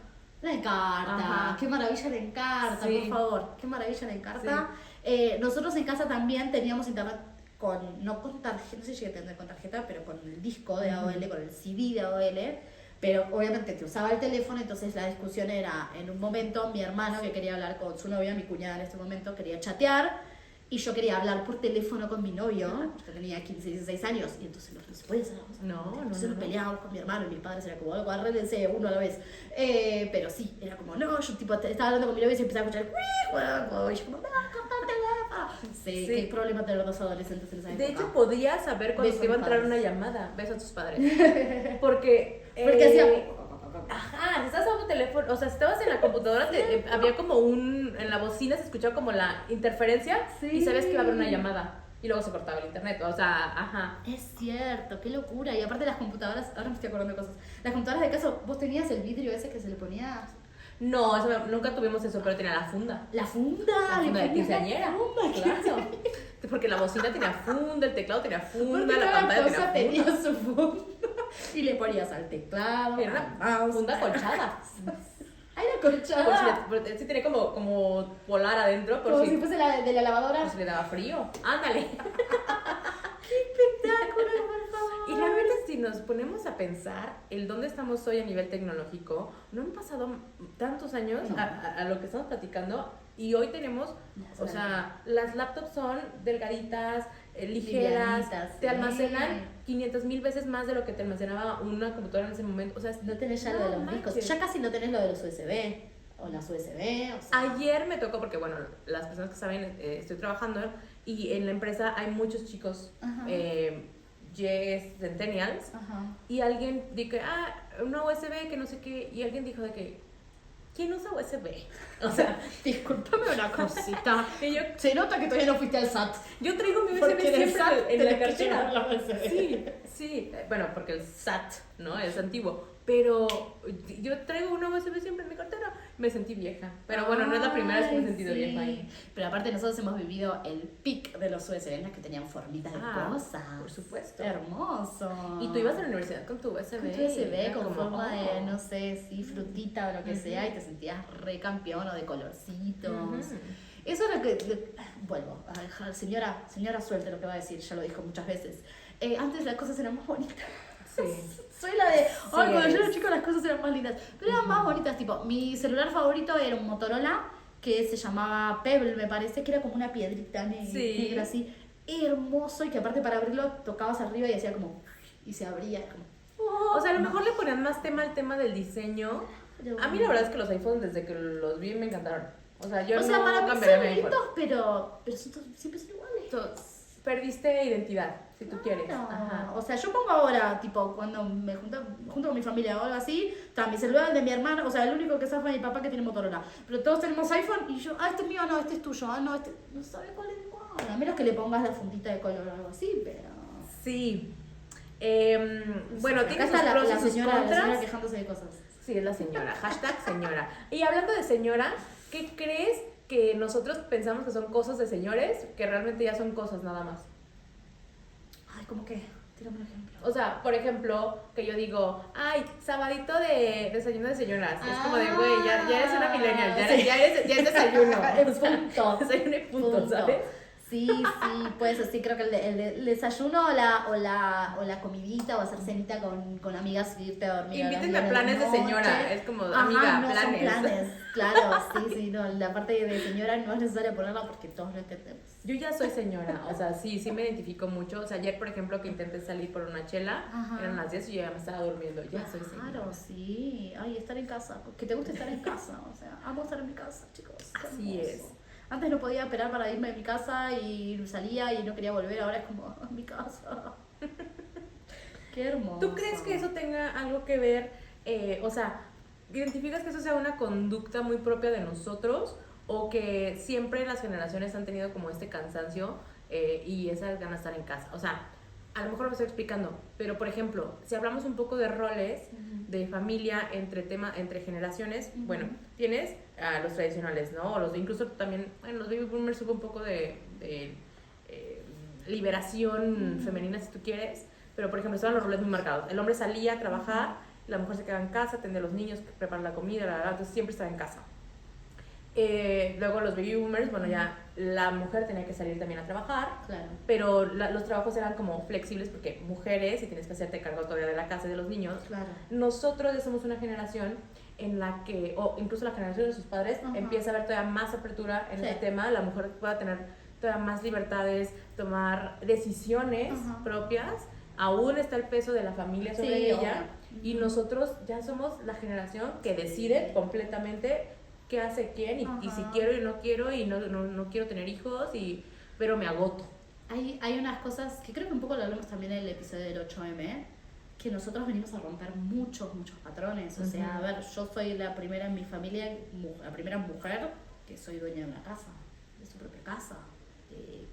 [SPEAKER 1] La Encarta,
[SPEAKER 2] Ajá.
[SPEAKER 1] qué maravilla la Encarta,
[SPEAKER 2] Sí.
[SPEAKER 1] por favor, qué maravilla la Encarta. Nosotros en casa también teníamos internet no con tarjeta, no sé si llegué a tener con tarjeta, pero con el disco de AOL, con el CD de AOL, pero obviamente te usaba el teléfono, entonces la discusión era, en un momento, mi hermano que quería hablar con su novia, mi cuñada en este momento, quería chatear, y yo quería hablar por teléfono con mi novio, yo tenía 15, 16 años, y entonces no se puede hacer. Entonces nos peleábamos con mi hermano y mis padres, era como, algo, arréglense uno a la vez. Pero sí, era como, no, yo tipo, estaba hablando con mi novio y empezaba a escuchar, y yo como, no, corta el teléfono. Sí,
[SPEAKER 2] Sí.
[SPEAKER 1] qué problema tener dos adolescentes en esa época.
[SPEAKER 2] De hecho, podías saber cuando
[SPEAKER 1] Beso
[SPEAKER 2] te iba a
[SPEAKER 1] a mis
[SPEAKER 2] entrar
[SPEAKER 1] padres.
[SPEAKER 2] una llamada. Beso a tus padres. Porque
[SPEAKER 1] hacía...
[SPEAKER 2] ajá, si estabas en teléfono, o sea, si estabas en la computadora, había como en la bocina se escuchaba como la interferencia
[SPEAKER 1] Sí.
[SPEAKER 2] y sabías que iba a haber una llamada. Y luego se cortaba el internet, o sea, ajá.
[SPEAKER 1] Es cierto, qué locura. Y aparte las computadoras, ahora me estoy acordando de cosas. Las computadoras de caso, vos tenías el vidrio ese que se le ponía...
[SPEAKER 2] No, nunca tuvimos eso, pero tenía la funda.
[SPEAKER 1] La funda,
[SPEAKER 2] La funda
[SPEAKER 1] le
[SPEAKER 2] de
[SPEAKER 1] ponías la
[SPEAKER 2] quinceañera.
[SPEAKER 1] funda,
[SPEAKER 2] Claro. Porque la bocina tenía funda, el teclado tenía funda,
[SPEAKER 1] Porque
[SPEAKER 2] la
[SPEAKER 1] cada
[SPEAKER 2] pantalla
[SPEAKER 1] cosa
[SPEAKER 2] tenía
[SPEAKER 1] tenía
[SPEAKER 2] funda.
[SPEAKER 1] su funda. Y le ponías al teclado,
[SPEAKER 2] Era
[SPEAKER 1] al
[SPEAKER 2] una
[SPEAKER 1] mouse.
[SPEAKER 2] funda colchada.
[SPEAKER 1] Ay, la colchada.
[SPEAKER 2] Sí tenía como polar adentro por
[SPEAKER 1] Como
[SPEAKER 2] si,
[SPEAKER 1] si fuese la de la lavadora.
[SPEAKER 2] por si le daba frío. Ándale.
[SPEAKER 1] ¡Qué espectáculo, por favor!
[SPEAKER 2] Y realmente si nos ponemos a pensar el dónde estamos hoy a nivel tecnológico, no han pasado tantos años a lo que estamos platicando y hoy tenemos, o sea, las laptops son delgaditas, ligeras, te almacenan 500,000 veces más de lo que te almacenaba una computadora en ese momento. O sea,
[SPEAKER 1] no tenés ya lo de los discos, ya casi no tenés lo de los USB o las USB. O sea.
[SPEAKER 2] Ayer me tocó, porque bueno, las personas que saben, estoy trabajando y en la empresa hay muchos chicos centennials, y alguien dijo, una USB que no sé qué, y alguien dijo de que, ¿quién usa USB? O sea,
[SPEAKER 1] discúlpame una cosita.
[SPEAKER 2] Yo,
[SPEAKER 1] se nota que todavía no fuiste al SAT.
[SPEAKER 2] Yo traigo mi USB siempre en la cartera.
[SPEAKER 1] Sí,
[SPEAKER 2] sí. Bueno, porque el SAT, ¿no? Es antiguo. Pero yo traigo una USB siempre en mi cartera. Me sentí vieja. Pero bueno, no es la primera vez que me he sentido vieja ahí.
[SPEAKER 1] Pero aparte nosotros hemos vivido el pic de los USB, las que tenían formitas de cosas.
[SPEAKER 2] Por supuesto.
[SPEAKER 1] Hermoso.
[SPEAKER 2] Y tú ibas a la universidad con tu USB.
[SPEAKER 1] Con tu USB, con forma de, no sé, frutita o lo que sea, y te sentías re campeón o de colorcitos. Eso es lo que... vuelvo. Señora, suelte lo que va a decir, ya lo dijo muchas veces. Antes las cosas eran más bonitas.
[SPEAKER 2] Sí.
[SPEAKER 1] Soy la de, cuando yo era chico las cosas eran más lindas, pero eran más bonitas, tipo, mi celular favorito era un Motorola que se llamaba Pebble, me parece, que era como una piedrita negra así, hermoso, y que aparte para abrirlo tocabas arriba y hacía como, y se abría, como,
[SPEAKER 2] o sea, a lo mejor le ponían más tema al tema del diseño. A mí la verdad es que los iPhones desde que los vi me encantaron. O sea, yo no
[SPEAKER 1] para
[SPEAKER 2] cambiaría
[SPEAKER 1] mí
[SPEAKER 2] mi iPhone.
[SPEAKER 1] pero siempre son iguales.
[SPEAKER 2] Perdiste identidad, si tú quieres.
[SPEAKER 1] Ajá. O sea, yo pongo ahora, tipo, cuando me junto con mi familia o algo así, está mi celular, el de mi hermana, o sea, el único que sabe es mi papá que tiene Motorola. Pero todos tenemos iPhone y yo, este es mío, no, este es tuyo, no, este, no sabes cuál es cuál. A menos que le pongas la fundita de color o algo así, pero...
[SPEAKER 2] Sí. Bueno, tiene sus
[SPEAKER 1] está
[SPEAKER 2] pros
[SPEAKER 1] la
[SPEAKER 2] y sus
[SPEAKER 1] señora
[SPEAKER 2] contras.
[SPEAKER 1] quejándose de cosas.
[SPEAKER 2] Sí, es la señora. Hashtag señora. Y hablando de señora, ¿qué crees que nosotros pensamos que son cosas de señores, que realmente ya son cosas nada más?
[SPEAKER 1] Ay, ¿cómo qué? Tírame un ejemplo.
[SPEAKER 2] O sea, por ejemplo, que yo digo, sabadito de desayuno de señoras. Es como de, güey, ya eres una millennial, ya es desayuno.
[SPEAKER 1] Punto.
[SPEAKER 2] Desayuno y punto, ¿sabes?
[SPEAKER 1] Sí, pues sí, creo que el desayuno o la comidita o hacer cenita con amigas y irte a dormir.
[SPEAKER 2] Invítenme a planes de señora, es como, amiga,
[SPEAKER 1] no
[SPEAKER 2] planes.
[SPEAKER 1] Son planes, claro, sí, no, la parte de señora no es necesaria ponerla porque todos lo entendemos.
[SPEAKER 2] Yo ya soy señora, o sea, sí me identifico mucho. O sea, ayer, por ejemplo, que intenté salir por una chela, eran las 10 y yo ya me estaba durmiendo, ya soy señora.
[SPEAKER 1] Claro, sí, estar en casa, que te guste estar en casa, o sea, amo estar en mi casa, chicos.
[SPEAKER 2] Así es.
[SPEAKER 1] Antes no podía esperar para irme de mi casa y salía y no quería volver, ahora es como, mi casa. Qué hermoso.
[SPEAKER 2] ¿Tú crees que eso tenga algo que ver, o sea, identificas que eso sea una conducta muy propia de nosotros o que siempre las generaciones han tenido como este cansancio y esas ganas de estar en casa? O sea, a lo mejor me estoy explicando, pero por ejemplo, si hablamos un poco de roles de familia entre generaciones, bueno, tienes a los tradicionales, ¿no? O incluso también, bueno, los baby boomers hubo un poco de liberación femenina, si tú quieres, pero por ejemplo estaban los roles muy marcados. El hombre salía a trabajar, la mujer se quedaba en casa, atendía a los niños, preparar la comida, entonces siempre estaba en casa. Luego los baby boomers, bueno, ya la mujer tenía que salir también a trabajar,
[SPEAKER 1] claro,
[SPEAKER 2] pero los trabajos eran como flexibles porque mujeres y tienes que hacerte cargo todavía de la casa y de los niños.
[SPEAKER 1] Claro.
[SPEAKER 2] Nosotros ya somos una generación en la que, o incluso la generación de sus padres, empieza a haber todavía más apertura en este tema, la mujer pueda tener todavía más libertades, tomar decisiones propias, aún está el peso de la familia sobre ella, y nosotros ya somos la generación que decide completamente qué hace quién y si quiero y no quiero y no quiero tener hijos, pero me agoto.
[SPEAKER 1] Hay unas cosas que creo que un poco lo hablamos también en el episodio del 8M, que nosotros venimos a romper muchos patrones. O sea, a ver, yo soy la primera en mi familia, la primera mujer que soy dueña de una casa, de su propia casa,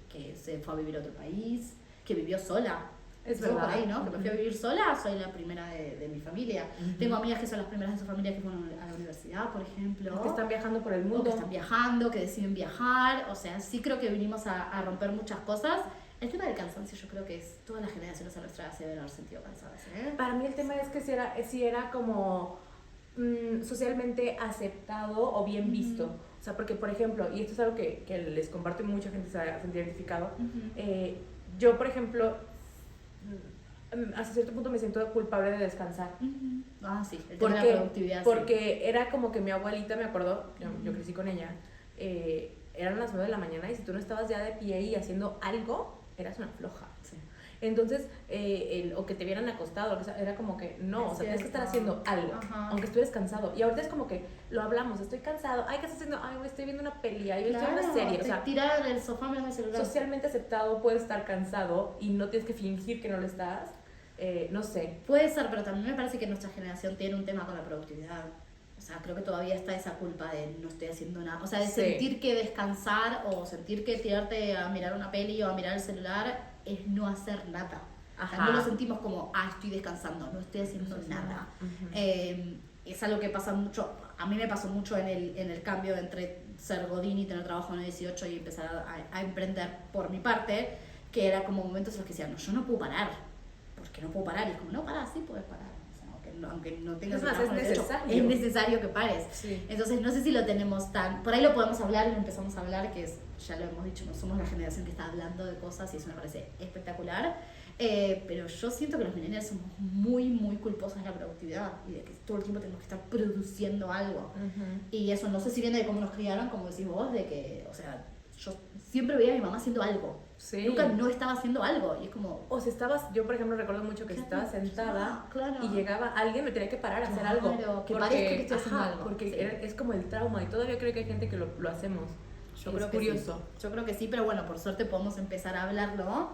[SPEAKER 1] que se fue a vivir a otro país, que vivió sola.
[SPEAKER 2] Es
[SPEAKER 1] verdad,
[SPEAKER 2] verdad,
[SPEAKER 1] por ahí, ¿no? Que me fui a vivir sola, soy la primera de mi familia. Tengo amigas que son las primeras de su familia que fueron a la universidad, por ejemplo.
[SPEAKER 2] Que están viajando por el mundo.
[SPEAKER 1] O que están viajando, que deciden viajar. O sea, sí creo que vinimos a romper muchas cosas. El tema del cansancio yo creo que es todas las generaciones a nuestra edad se deben haber sentido cansadas, ¿eh?
[SPEAKER 2] Para mí el tema es que si era como socialmente aceptado o bien visto. O sea, porque por ejemplo, y esto es algo que les comparto y mucha gente se ha identificado, yo por ejemplo hasta cierto punto me siento culpable de descansar.
[SPEAKER 1] Ah, sí, el tema de la productividad.
[SPEAKER 2] Porque era como que mi abuelita, me acuerdo, yo crecí con ella, eran las 9 de la mañana y si tú no estabas ya de pie y haciendo algo, eras una floja.
[SPEAKER 1] Sí.
[SPEAKER 2] Entonces, o que te vieran acostado, era como que no, o sea, tienes que estar haciendo algo, aunque estuvieras cansado. Y ahorita es como que lo hablamos, estoy cansado, ay, ¿qué estás haciendo? Ay, estoy viendo una peli, ay, estoy viendo una serie. O sea,
[SPEAKER 1] tirar del sofá, mirando el celular.
[SPEAKER 2] Socialmente aceptado, puedes estar cansado y no tienes que fingir que no lo estás. No sé.
[SPEAKER 1] Puede ser, pero también me parece que nuestra generación tiene un tema con la productividad. O sea, creo que todavía está esa culpa de no estoy haciendo nada. O sea, de sentir que descansar o sentir que tirarte a mirar una peli o a mirar el celular es no hacer nada. O sea, no lo sentimos como, estoy descansando, no estoy haciendo nada. Es algo que pasa mucho, a mí me pasó mucho en el cambio entre ser godín y tener trabajo en el 18 y empezar a emprender por mi parte, que era como momentos en los que decía, no, yo no puedo parar, porque no puedo parar. Y es como, no, para, sí puedes parar. Aunque no tengas
[SPEAKER 2] es necesario.
[SPEAKER 1] es necesario que pares.
[SPEAKER 2] Sí.
[SPEAKER 1] Entonces no sé si lo tenemos tan, por ahí lo podemos hablar y lo empezamos a hablar, que es, ya lo hemos dicho, no somos la generación que está hablando de cosas y eso me parece espectacular, pero yo siento que los millennials somos muy muy culposos de la productividad y de que todo el tiempo tenemos que estar produciendo algo. Y eso no sé si viene de cómo nos criaron, como decís vos, de que, o sea, yo siempre veía a mi mamá haciendo algo.
[SPEAKER 2] Sí.
[SPEAKER 1] Nunca no estaba haciendo algo y es como...
[SPEAKER 2] O si estabas, yo por ejemplo recuerdo mucho que si estaba sentada y llegaba alguien, me tenía que parar a hacer algo.
[SPEAKER 1] Que parezca que estoy haciendo algo.
[SPEAKER 2] Porque es como el trauma y todavía creo que hay gente que lo hacemos.
[SPEAKER 1] Yo
[SPEAKER 2] es
[SPEAKER 1] creo que
[SPEAKER 2] curioso.
[SPEAKER 1] Sí. Yo creo que sí, pero bueno, por suerte podemos empezar a hablarlo.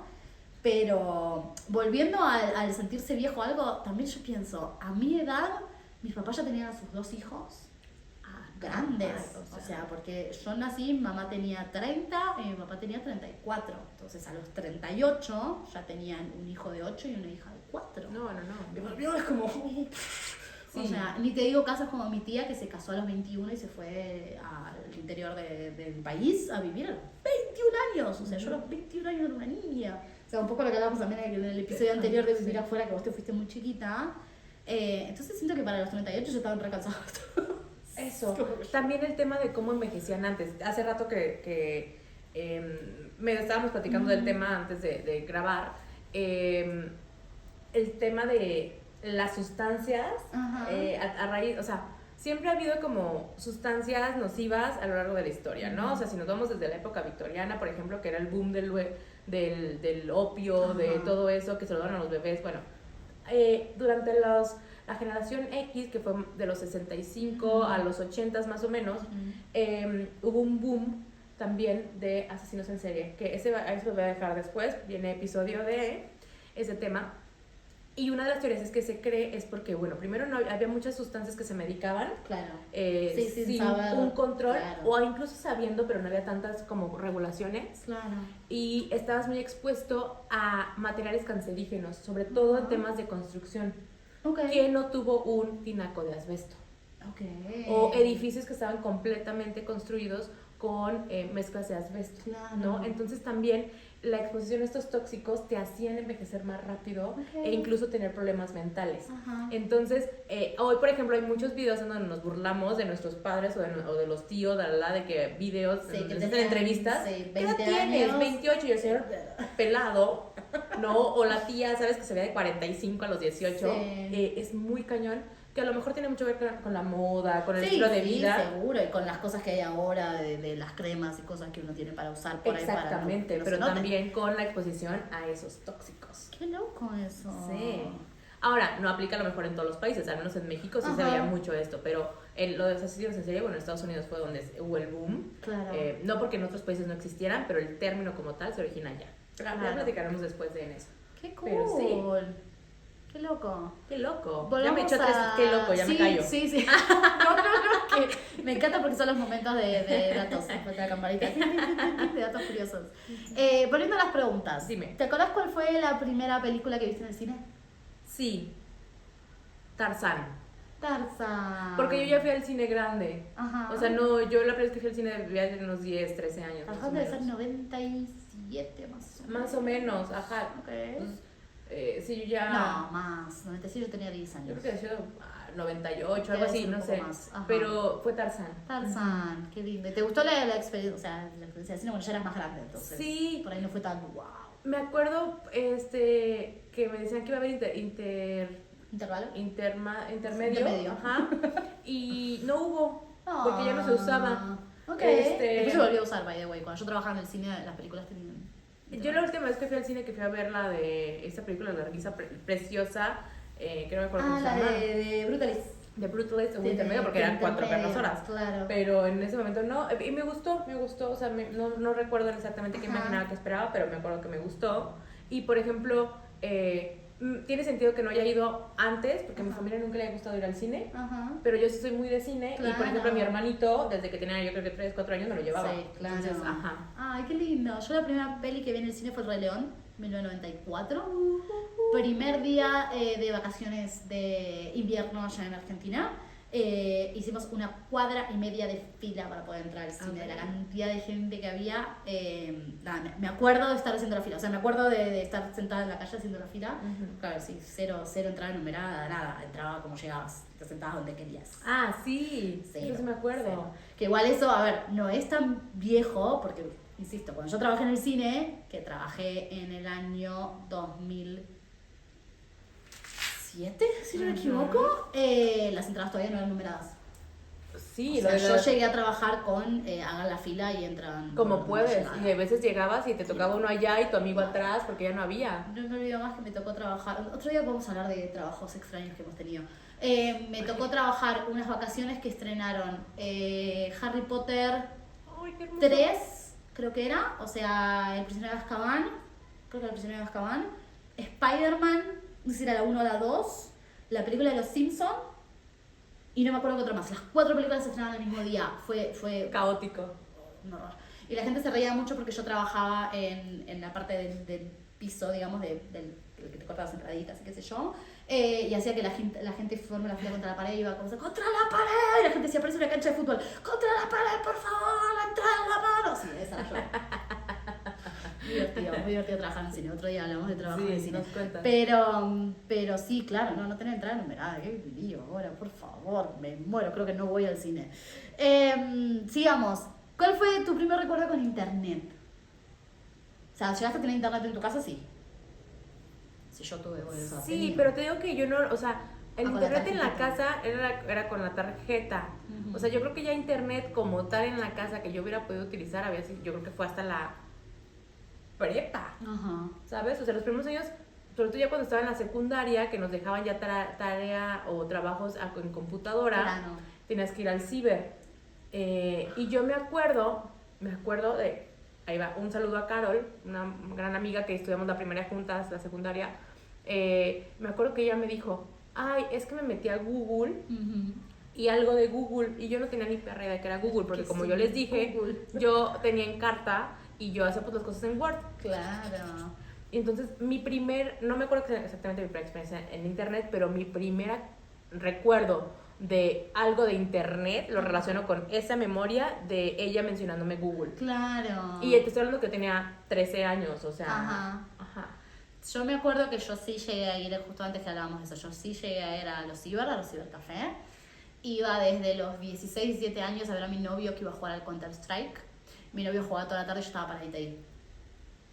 [SPEAKER 1] Pero volviendo al sentirse viejo algo, también yo pienso, a mi edad, mis papás ya tenían a sus 2 hijos grandes. O sea, porque yo nací, mi mamá tenía 30 y mi papá tenía 34. Entonces a los 38 ya tenían un hijo de 8 y una hija de 4.
[SPEAKER 2] No.
[SPEAKER 1] Me volvió, es como... Sí. O sea, ni te digo casos como mi tía que se casó a los 21 y se fue al interior del país a vivir a los 21 años. O sea, yo a los 21 años era una niña. O sea, un poco lo que hablábamos también en el episodio anterior de vivir afuera, que vos te fuiste muy chiquita. Entonces siento que para los 38 ya estaban recansados.
[SPEAKER 2] Eso. También el tema de cómo envejecían antes. Hace rato que me estábamos platicando del tema antes de grabar. El tema de las sustancias a raíz, o sea, siempre ha habido como sustancias nocivas a lo largo de la historia, ¿no? O sea, si nos vamos desde la época victoriana, por ejemplo, que era el boom del opio, de todo eso, que se lo dan a los bebés, bueno, durante la generación X, que fue de los 65 a los 80 más o menos, hubo un boom también de asesinos en serie, que eso lo voy a dejar después, viene episodio de ese tema. Y una de las teorías es que se cree es porque, bueno, primero no había muchas sustancias que se medicaban sin saber, un control, o incluso sabiendo, pero no había tantas como regulaciones. Y estabas muy expuesto a materiales cancerígenos, sobre todo en temas de construcción. ¿Quién no tuvo un tinaco de asbesto? O edificios que estaban completamente construidos con mezclas de asbesto, ¿no? Entonces también la exposición a estos tóxicos te hacían envejecer más rápido e incluso tener problemas mentales. Entonces, hoy, por ejemplo, hay muchos videos en donde nos burlamos de nuestros padres o de los tíos, de que videos, que hacen entrevistas. ¿Qué edad tienes? 28 y el señor pelado, ¿no? O la tía, ¿sabes? Que se ve de 45 a los 18. Es muy cañón. Que a lo mejor tiene mucho que ver con la moda, con el estilo de vida.
[SPEAKER 1] Sí, seguro, y con las cosas que hay ahora, de las cremas y cosas que uno tiene para usar por ahí.
[SPEAKER 2] Exactamente, pero también con la exposición a esos tóxicos.
[SPEAKER 1] Qué loco eso.
[SPEAKER 2] Sí. Ahora, no aplica a lo mejor en todos los países, al menos en México sí se veía mucho esto, pero lo de los asesinos en serie, bueno, en Estados Unidos fue donde hubo el boom. No porque en otros países no existieran, pero el término como tal se origina allá. Ya platicaremos después de eso.
[SPEAKER 1] Qué cool.
[SPEAKER 2] Pero sí.
[SPEAKER 1] Qué loco.
[SPEAKER 2] Qué loco.
[SPEAKER 1] Volvamos
[SPEAKER 2] ya me echó qué loco, ya me callo.
[SPEAKER 1] Sí. No, que me encanta porque son los momentos de datos. De la campanita. De datos curiosos. Volviendo a las preguntas.
[SPEAKER 2] Dime.
[SPEAKER 1] ¿Te acordás cuál fue la primera película que viste en el cine?
[SPEAKER 2] Sí. Tarzán.
[SPEAKER 1] Porque
[SPEAKER 2] yo ya fui al cine grande. O sea, no, yo la primera vez que fui al cine debía de unos 10, 13 años.
[SPEAKER 1] Tarzán debe ser 97 más o menos.
[SPEAKER 2] Más o menos, ajá. Sí, yo ya...
[SPEAKER 1] No, más. 96 yo tenía 10 años.
[SPEAKER 2] Yo creo que ha sido 98, algo así, no sé. Pero fue Tarzán.
[SPEAKER 1] Qué lindo. ¿Y te gustó la experiencia? O sea, la experiencia de cine, bueno, ya eras más grande, entonces.
[SPEAKER 2] Sí.
[SPEAKER 1] Por ahí no fue tan wow.
[SPEAKER 2] me acuerdo que me decían que iba a haber
[SPEAKER 1] ¿Intervalo?
[SPEAKER 2] intermedio. Ajá. Y no hubo, porque ya no se usaba.
[SPEAKER 1] Ok. Después se volvió a usar, by the way. Cuando yo trabajaba en el cine, las películas tenían...
[SPEAKER 2] Yo la última vez que fui al cine, que fui a ver la de esta película larguiza, preciosa, que no me acuerdo cómo se llama.
[SPEAKER 1] de Brutalist.
[SPEAKER 2] De Brutalist, hubo intermedio porque eran 4 horas.
[SPEAKER 1] Claro.
[SPEAKER 2] Pero en ese momento no, y me gustó, o sea, no recuerdo exactamente qué imaginaba que esperaba, pero me acuerdo que me gustó. Y por ejemplo, tiene sentido que no haya ido antes, porque a mi familia nunca le ha gustado ir al cine, pero yo sí soy muy de cine, y por ejemplo mi hermanito, desde que tenía yo creo que 3, 4 años, me lo llevaba.
[SPEAKER 1] Sí, claro.
[SPEAKER 2] Entonces,
[SPEAKER 1] Ay, qué lindo. Yo la primera peli que vi en el cine fue El Rey León, 1994. Primer día de vacaciones de invierno allá en Argentina. Hicimos 1,5 cuadras de fila para poder entrar al cine, de la cantidad de gente que había. Nada, me acuerdo de estar haciendo la fila, o sea, me acuerdo de estar sentada en la calle haciendo la fila. Claro, sí, cero entrada numerada, nada, entraba como llegabas, te sentabas donde querías.
[SPEAKER 2] Ah, sí, eso sí me acuerdo.
[SPEAKER 1] Cero. Que igual eso, a ver, no es tan viejo, porque, insisto, cuando yo trabajé en el cine, que trabajé en el año 2007, si no me equivoco, las entradas todavía no eran numeradas.
[SPEAKER 2] Sí,
[SPEAKER 1] o sea, yo llegué a trabajar con hagan la fila y entran.
[SPEAKER 2] Como puedes, y a veces llegabas y te tocaba uno allá y tu amigo atrás porque ya no había.
[SPEAKER 1] No me olvido más que me tocó trabajar. Otro día vamos a hablar de trabajos extraños que hemos tenido. Me tocó trabajar unas vacaciones que estrenaron Harry Potter 3, creo que era, o sea, El Prisionero de Azkaban, creo que era El Prisionero de Azkaban, Spider-Man, no sé si era la 1 o la 2, la película de Los Simpsons, y no me acuerdo qué otra más. Las 4 películas se estrenaron el mismo día. Fue
[SPEAKER 2] caótico.
[SPEAKER 1] Un horror. Y la gente se reía mucho porque yo trabajaba en la parte del piso, digamos, del que te corta las entraditas y qué sé yo. Y hacía que la gente forme la fila contra la pared y iba como ¡contra la pared! Y la gente decía, parece una cancha de fútbol. ¡Contra la pared, por favor! ¡La entrada en la mano! Sí, esa era yo. Muy divertido trabajar en cine. Otro día hablamos de trabajo en cine.
[SPEAKER 2] Nos cuentas.
[SPEAKER 1] Pero sí, claro, no tener entrada numerada. Qué lío ahora, por favor. Me muero, creo que no voy al cine. Sigamos. ¿Cuál fue tu primer recuerdo con internet? O sea, ¿llegaste a tener internet en tu casa? Sí. Si yo tuve,
[SPEAKER 2] sí, pero te digo que yo no, o sea, el internet en la casa
[SPEAKER 1] tarjeta.
[SPEAKER 2] era con la tarjeta. O sea, yo creo que ya internet como tal en la casa que yo hubiera podido utilizar, yo creo que fue hasta la prepa. ¿Sabes? O sea, los primeros años, sobre todo ya cuando estaba en la secundaria, que nos dejaban ya tarea o trabajos en computadora, tenías que ir al ciber. Y yo me acuerdo de, ahí va, un saludo a Carol, una gran amiga que estudiamos la primaria juntas, la secundaria. Me acuerdo que ella me dijo, ay, es que me metí a Google y algo de Google, y yo no tenía ni perra idea de que era Google, porque como yo les dije, yo tenía Encarta y yo hacía pues las cosas en Word.
[SPEAKER 1] Claro.
[SPEAKER 2] Y entonces no me acuerdo exactamente mi primera experiencia en internet, pero mi primer recuerdo de algo de internet lo relaciono con esa memoria de ella mencionándome Google.
[SPEAKER 1] Claro.
[SPEAKER 2] Y te estoy hablando que yo tenía 13 años, o sea...
[SPEAKER 1] Ajá. Yo me acuerdo que yo sí llegué a ir, justo antes que hablábamos de eso, yo sí llegué a ir a los cibercafé. Iba desde los 16, 17 años a ver a mi novio que iba a jugar al Counter-Strike. Mi novio jugaba toda la tarde y yo estaba paradita ahí.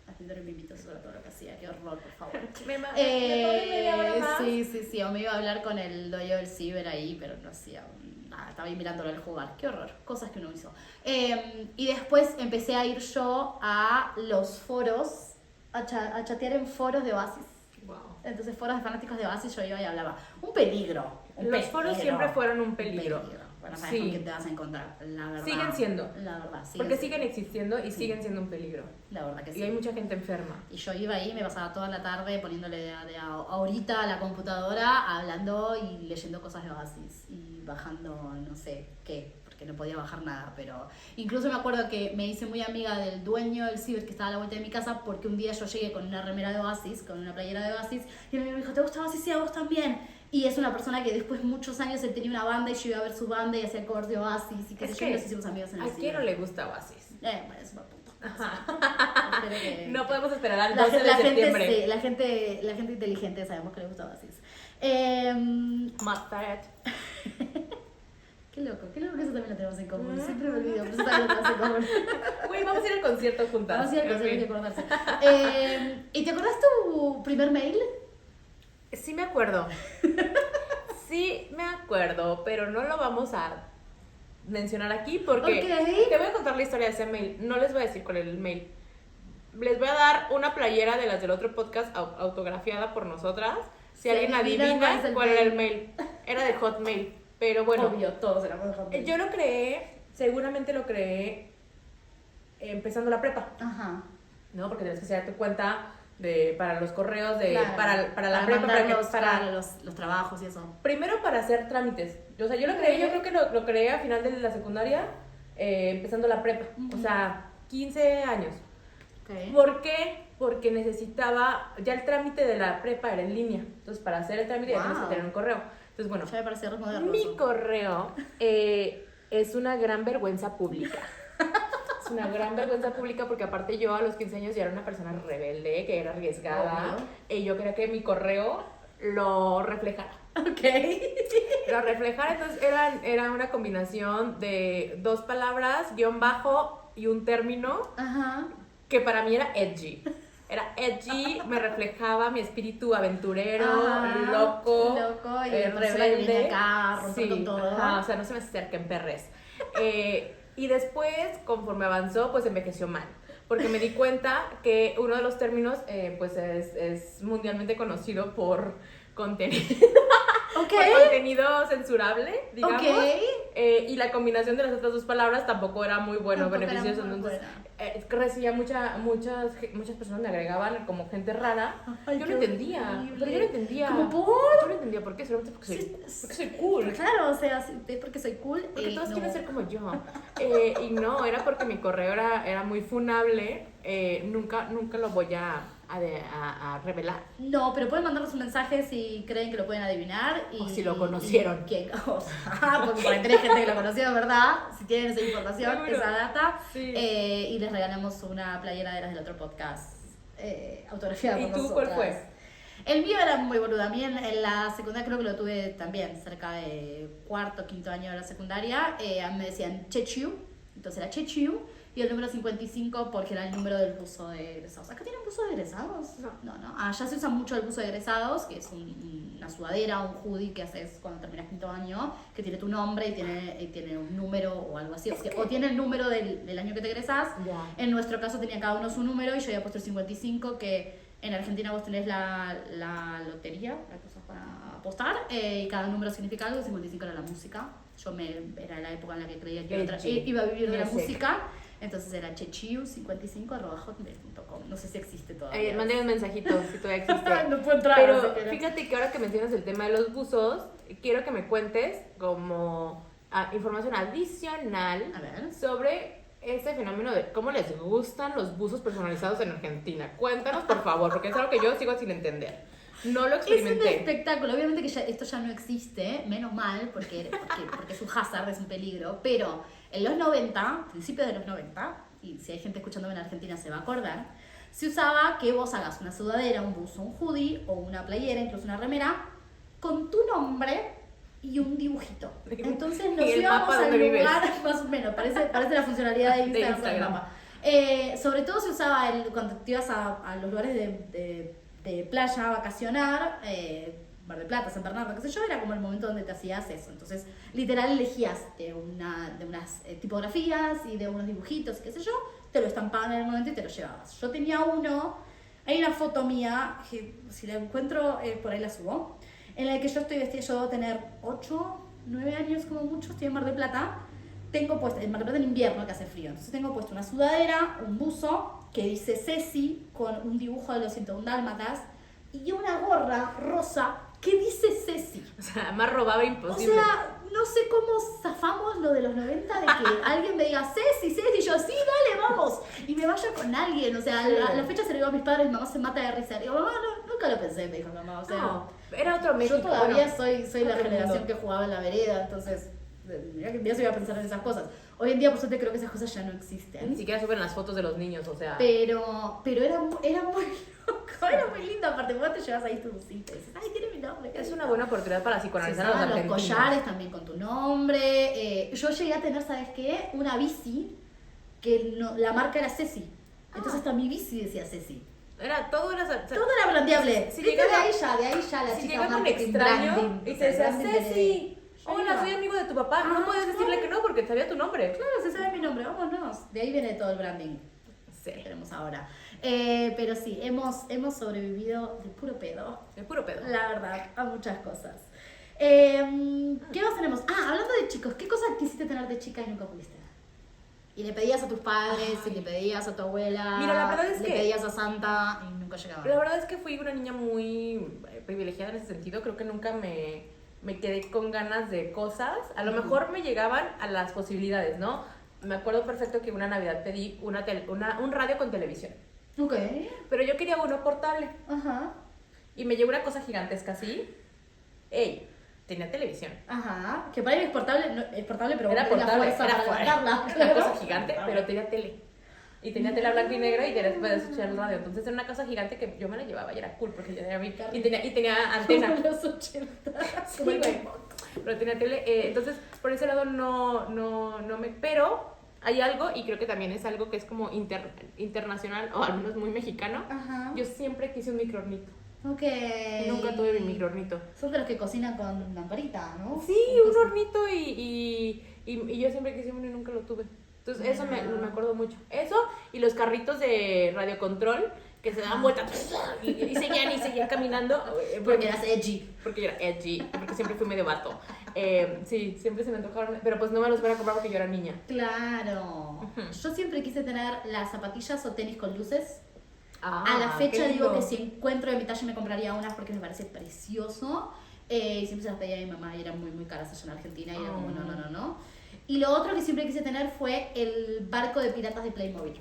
[SPEAKER 1] Haciendo me invitó sobre todo lo que hacía, qué horror, por favor.
[SPEAKER 2] ¿Me media hora más?
[SPEAKER 1] Sí, o me iba a hablar con el dueño del ciber ahí, pero no hacía nada, estaba ahí mirándolo al jugar, qué horror, cosas que uno hizo. Y después empecé a ir yo a los foros, a chatear en foros de Oasis.
[SPEAKER 2] Wow.
[SPEAKER 1] Entonces foros de fanáticos de Oasis yo iba y hablaba. Un peligro.
[SPEAKER 2] Los foros siempre fueron un peligro.
[SPEAKER 1] Bueno, sabes con quién te vas a encontrar, la verdad.
[SPEAKER 2] Siguen siendo.
[SPEAKER 1] La verdad,
[SPEAKER 2] porque siguen existiendo y siguen siendo un peligro.
[SPEAKER 1] La verdad que sí.
[SPEAKER 2] Y hay mucha gente enferma.
[SPEAKER 1] Y yo iba ahí, me pasaba toda la tarde poniéndole ahorita a la computadora, hablando y leyendo cosas de Oasis. Y bajando no sé qué, porque no podía bajar nada. Pero incluso me acuerdo que me hice muy amiga del dueño del ciber que estaba a la vuelta de mi casa, porque un día yo llegué con una remera de Oasis, con una playera de Oasis, y me dijo, ¿te gusta Oasis? Sí, a vos también. Y es una persona que después de muchos años él tenía una banda y yo iba a ver su banda y hacía covers de Oasis y qué sé yo, y nos hicimos amigos en el cine.
[SPEAKER 2] ¿A quién no le gusta Oasis?
[SPEAKER 1] Bueno, es una puta.
[SPEAKER 2] No podemos esperar al 12 de septiembre.
[SPEAKER 1] Sí, la gente inteligente sabemos que le gusta Oasis.
[SPEAKER 2] Mustard.
[SPEAKER 1] Qué loco que eso también lo tenemos en común. Siempre me olvido, pero eso también lo tenemos en común.
[SPEAKER 2] Güey, vamos a ir al concierto juntas.
[SPEAKER 1] Vamos a ir al concierto, hay que acordarse. ¿Y te acordás tu primer mail?
[SPEAKER 2] Sí me acuerdo. Sí me acuerdo, pero no lo vamos a mencionar aquí porque te voy a contar la historia de ese mail. No les voy a decir cuál es el mail. Les voy a dar una playera de las del otro podcast autografiada por nosotras. Si alguien adivina cuál era el mail. Era de Hotmail. Pero bueno.
[SPEAKER 1] Obvio, todos éramos de Hotmail.
[SPEAKER 2] Yo lo creé, seguramente lo creé empezando la prepa.
[SPEAKER 1] Ajá.
[SPEAKER 2] ¿No? Porque tienes que hacer tu cuenta para los correos,
[SPEAKER 1] Claro,
[SPEAKER 2] para la prepa,
[SPEAKER 1] para los trabajos y eso.
[SPEAKER 2] Primero para hacer trámites. O sea, yo lo creé, yo creo que lo creé a final de la secundaria, empezando la prepa. O sea, 15 años.
[SPEAKER 1] Okay.
[SPEAKER 2] ¿Por qué? Porque necesitaba, ya el trámite de la prepa era en línea. Entonces, para hacer el trámite ya tienes que tener un correo. Entonces, bueno,
[SPEAKER 1] ya me parece moderno.
[SPEAKER 2] mi correo es una gran vergüenza pública. Es una gran vergüenza pública porque aparte yo a los 15 años ya era una persona rebelde, que era arriesgada. Y yo quería que mi correo lo reflejara.
[SPEAKER 1] Ok.
[SPEAKER 2] Lo reflejara, entonces era una combinación de 2 palabras, guión bajo y un término.
[SPEAKER 1] Ajá.
[SPEAKER 2] Que para mí era edgy. Era edgy, me reflejaba mi espíritu aventurero, loco
[SPEAKER 1] y
[SPEAKER 2] rebelde.
[SPEAKER 1] Acá, romper con todo.
[SPEAKER 2] O sea, no se me acerquen perres. Y después, conforme avanzó, pues envejeció mal. Porque me di cuenta que uno de los términos, pues es mundialmente conocido por contenido.
[SPEAKER 1] Okay.
[SPEAKER 2] Por contenido censurable, digamos.
[SPEAKER 1] Okay.
[SPEAKER 2] Y la combinación de las otras 2 palabras tampoco era muy bueno, beneficioso. Entonces, recibía muchas personas me agregaban como gente rara.
[SPEAKER 1] Ay,
[SPEAKER 2] yo no entendía. Pero yo no entendía.
[SPEAKER 1] ¿Cómo por?
[SPEAKER 2] Yo no entendía por qué, solamente porque soy cool.
[SPEAKER 1] Claro, o sea, es porque soy cool.
[SPEAKER 2] Porque todos quieren ser como yo. Y no, era porque mi correo era muy funable. Nunca lo voy a revelar.
[SPEAKER 1] No, pero pueden mandarnos un mensaje si creen que lo pueden adivinar.
[SPEAKER 2] O si lo conocieron.
[SPEAKER 1] Porque por ahí tenés gente que lo conoció, ¿verdad? Si tienen esa información,
[SPEAKER 2] Seguro.
[SPEAKER 1] esa data.
[SPEAKER 2] Sí.
[SPEAKER 1] Y les regalamos una playera de las del otro podcast autografiada por nosotras.
[SPEAKER 2] ¿Y tú cuál fue?
[SPEAKER 1] El mío era muy boludo. A mí en la secundaria creo que lo tuve también, cerca de 4º, 5º año de la secundaria. Me decían Chechiu, entonces era Chechiu. Y el número 55 porque era el número del buzo de egresados. ¿Acá tienen buzo de egresados? No. Allá se usa mucho el buzo de egresados, que es una sudadera, un hoodie que haces cuando terminas 5º año, que tiene tu nombre y tiene un número o algo así. O tiene el número del año que te egresás.
[SPEAKER 2] Yeah.
[SPEAKER 1] En nuestro caso tenía cada uno su número y yo había puesto el 55, que en Argentina vos tenés la lotería, las cosas para apostar, y cada número significa algo. El 55 era la música. Era la época en la que creía que iba a vivir de la música. Entonces era chechiu55@hotmail.com. No sé si existe todavía.
[SPEAKER 2] Mandé un mensajito si todavía existe.
[SPEAKER 1] No puedo entrar.
[SPEAKER 2] Pero fíjate que ahora que mencionas el tema de los buzos, quiero que me cuentes como información adicional sobre ese fenómeno de cómo les gustan los buzos personalizados en Argentina. Cuéntanos, por favor, porque es algo que yo sigo sin entender. No lo experimenté.
[SPEAKER 1] Es un espectáculo. Obviamente que esto ya no existe, menos mal, porque es un hazard, es un peligro. Pero en los 90, principios de los 90, y si hay gente escuchándome en Argentina se va a acordar, se usaba que vos hagas una sudadera, un buzo, un hoodie o una playera, incluso una remera, con tu nombre y un dibujito. Entonces nos íbamos al lugar, más o menos, parece la funcionalidad de Instagram. Sobre todo se usaba cuando te ibas a los lugares de playa a vacacionar, Mar del Plata, San Bernardo, qué sé yo, era como el momento donde te hacías eso. Entonces, literal elegías de unas tipografías y de unos dibujitos, qué sé yo, te lo estampaban en el momento y te lo llevabas. Yo tenía hay una foto mía, que si la encuentro por ahí la subo, en la que yo estoy vestida, yo debo tener 8, 9 años como mucho, estoy en Mar del Plata, tengo puesto, en Mar del Plata en invierno que hace frío, entonces tengo puesto una sudadera, un buzo, que dice Ceci, con un dibujo de los 101 dálmatas, y una gorra rosa que dice Ceci.
[SPEAKER 2] O sea, más robaba imposible.
[SPEAKER 1] O sea, no sé cómo zafamos lo de los 90 de que alguien me diga Ceci, y yo, sí, dale, vamos, y me vaya con alguien. O sea, la fecha se lo digo a mis padres, mi mamá se mata de risa. Digo, mamá, nunca lo pensé, me dijo mamá. O sea,
[SPEAKER 2] no, era otro México.
[SPEAKER 1] Yo todavía soy la generación que jugaba en la vereda, entonces Mira que un día se iba a pensar en esas cosas. Hoy en día, por suerte, creo que esas cosas ya no existen.
[SPEAKER 2] Ni siquiera suben las fotos de los niños, o sea.
[SPEAKER 1] Pero era muy loco, era muy lindo. Aparte, vos te llevas ahí tu busita y dices, ay, tiene mi nombre.
[SPEAKER 2] Es una buena oportunidad para psicoanalizar a los
[SPEAKER 1] Los
[SPEAKER 2] argentinos.
[SPEAKER 1] collares también con tu nombre. Yo llegué a tener, ¿sabes qué? Una bici que la marca era Ceci. Entonces hasta mi bici decía Ceci.
[SPEAKER 2] Todo era
[SPEAKER 1] brandeable.
[SPEAKER 2] Si
[SPEAKER 1] Viste,
[SPEAKER 2] llegaba-
[SPEAKER 1] de ahí ya la
[SPEAKER 2] Si
[SPEAKER 1] chica
[SPEAKER 2] llega con
[SPEAKER 1] marketing,
[SPEAKER 2] extraño
[SPEAKER 1] branding.
[SPEAKER 2] y
[SPEAKER 1] O sea,
[SPEAKER 2] te decía,
[SPEAKER 1] branding de-
[SPEAKER 2] Ceci,
[SPEAKER 1] Yo
[SPEAKER 2] hola,
[SPEAKER 1] iba.
[SPEAKER 2] soy amigo de tu papá.
[SPEAKER 1] Ah,
[SPEAKER 2] No puedes decirle que no porque sabía tu nombre.
[SPEAKER 1] Claro, se sabe mi nombre, vámonos. De ahí viene todo el branding
[SPEAKER 2] Sí,
[SPEAKER 1] que tenemos ahora. Pero sí, hemos sobrevivido de puro pedo,
[SPEAKER 2] es puro pedo.
[SPEAKER 1] la verdad, a muchas cosas. ¿Qué más tenemos? Hablando de chicos, ¿qué cosas quisiste tener de chica y nunca pudiste? Y le pedías a tus padres, y le pedías a tu abuela,
[SPEAKER 2] Mira, la verdad es
[SPEAKER 1] le
[SPEAKER 2] que-
[SPEAKER 1] pedías a Santa y nunca llegaba.
[SPEAKER 2] La verdad es que fui una niña muy privilegiada en ese sentido. Creo que nunca me quedé con ganas de cosas. A lo mejor me llegaban a las posibilidades, ¿no? Me acuerdo perfecto que una Navidad pedí un radio con televisión.
[SPEAKER 1] Ok.
[SPEAKER 2] Pero yo quería uno portable.
[SPEAKER 1] Ajá.
[SPEAKER 2] Y me llegó una cosa gigantesca así. ¡Ey! Tenía televisión.
[SPEAKER 1] Ajá. Que para mí es portable, pero
[SPEAKER 2] Era
[SPEAKER 1] vos tenés la
[SPEAKER 2] portable,
[SPEAKER 1] fuerza
[SPEAKER 2] era
[SPEAKER 1] para
[SPEAKER 2] fuerte.
[SPEAKER 1] levantarla.
[SPEAKER 2] Era una cosa gigante, pero tenía tele. Y tenía tele a blanco y negro y podías escuchar el radio. Entonces era una cosa gigante que yo me la llevaba y era cool porque ya era y tenía antena.
[SPEAKER 1] Como los 80.
[SPEAKER 2] Sí, güey. Pero tenía tele. Entonces, por ese lado no me... Pero hay algo, y creo que también es algo que es como internacional, o al menos muy mexicano.
[SPEAKER 1] Ajá.
[SPEAKER 2] Yo siempre quise un microornito.
[SPEAKER 1] Ok.
[SPEAKER 2] Nunca tuve mi microornito.
[SPEAKER 1] Son de los que cocinan con lamparita, ¿no?
[SPEAKER 2] Sí, un hornito y yo siempre quise uno y nunca lo tuve. Entonces, eso me acuerdo mucho. Eso y los carritos de radiocontrol que se daban vueltas y seguían caminando.
[SPEAKER 1] Porque eras edgy.
[SPEAKER 2] Porque yo era edgy, porque siempre fui medio vato. Sí, siempre se me antojaron, pero pues no me los fuera a comprar porque yo era niña.
[SPEAKER 1] Claro. Yo siempre quise tener las zapatillas o tenis con luces.
[SPEAKER 2] Ah,
[SPEAKER 1] A la fecha
[SPEAKER 2] qué
[SPEAKER 1] digo
[SPEAKER 2] lindo.
[SPEAKER 1] que si encuentro de mi talla me compraría unas porque me parece precioso. Y siempre se las pedía a mi mamá y eran muy, muy caras allá en Argentina. Y era como, no. Y lo otro que siempre quise tener fue el barco de piratas de Playmobil.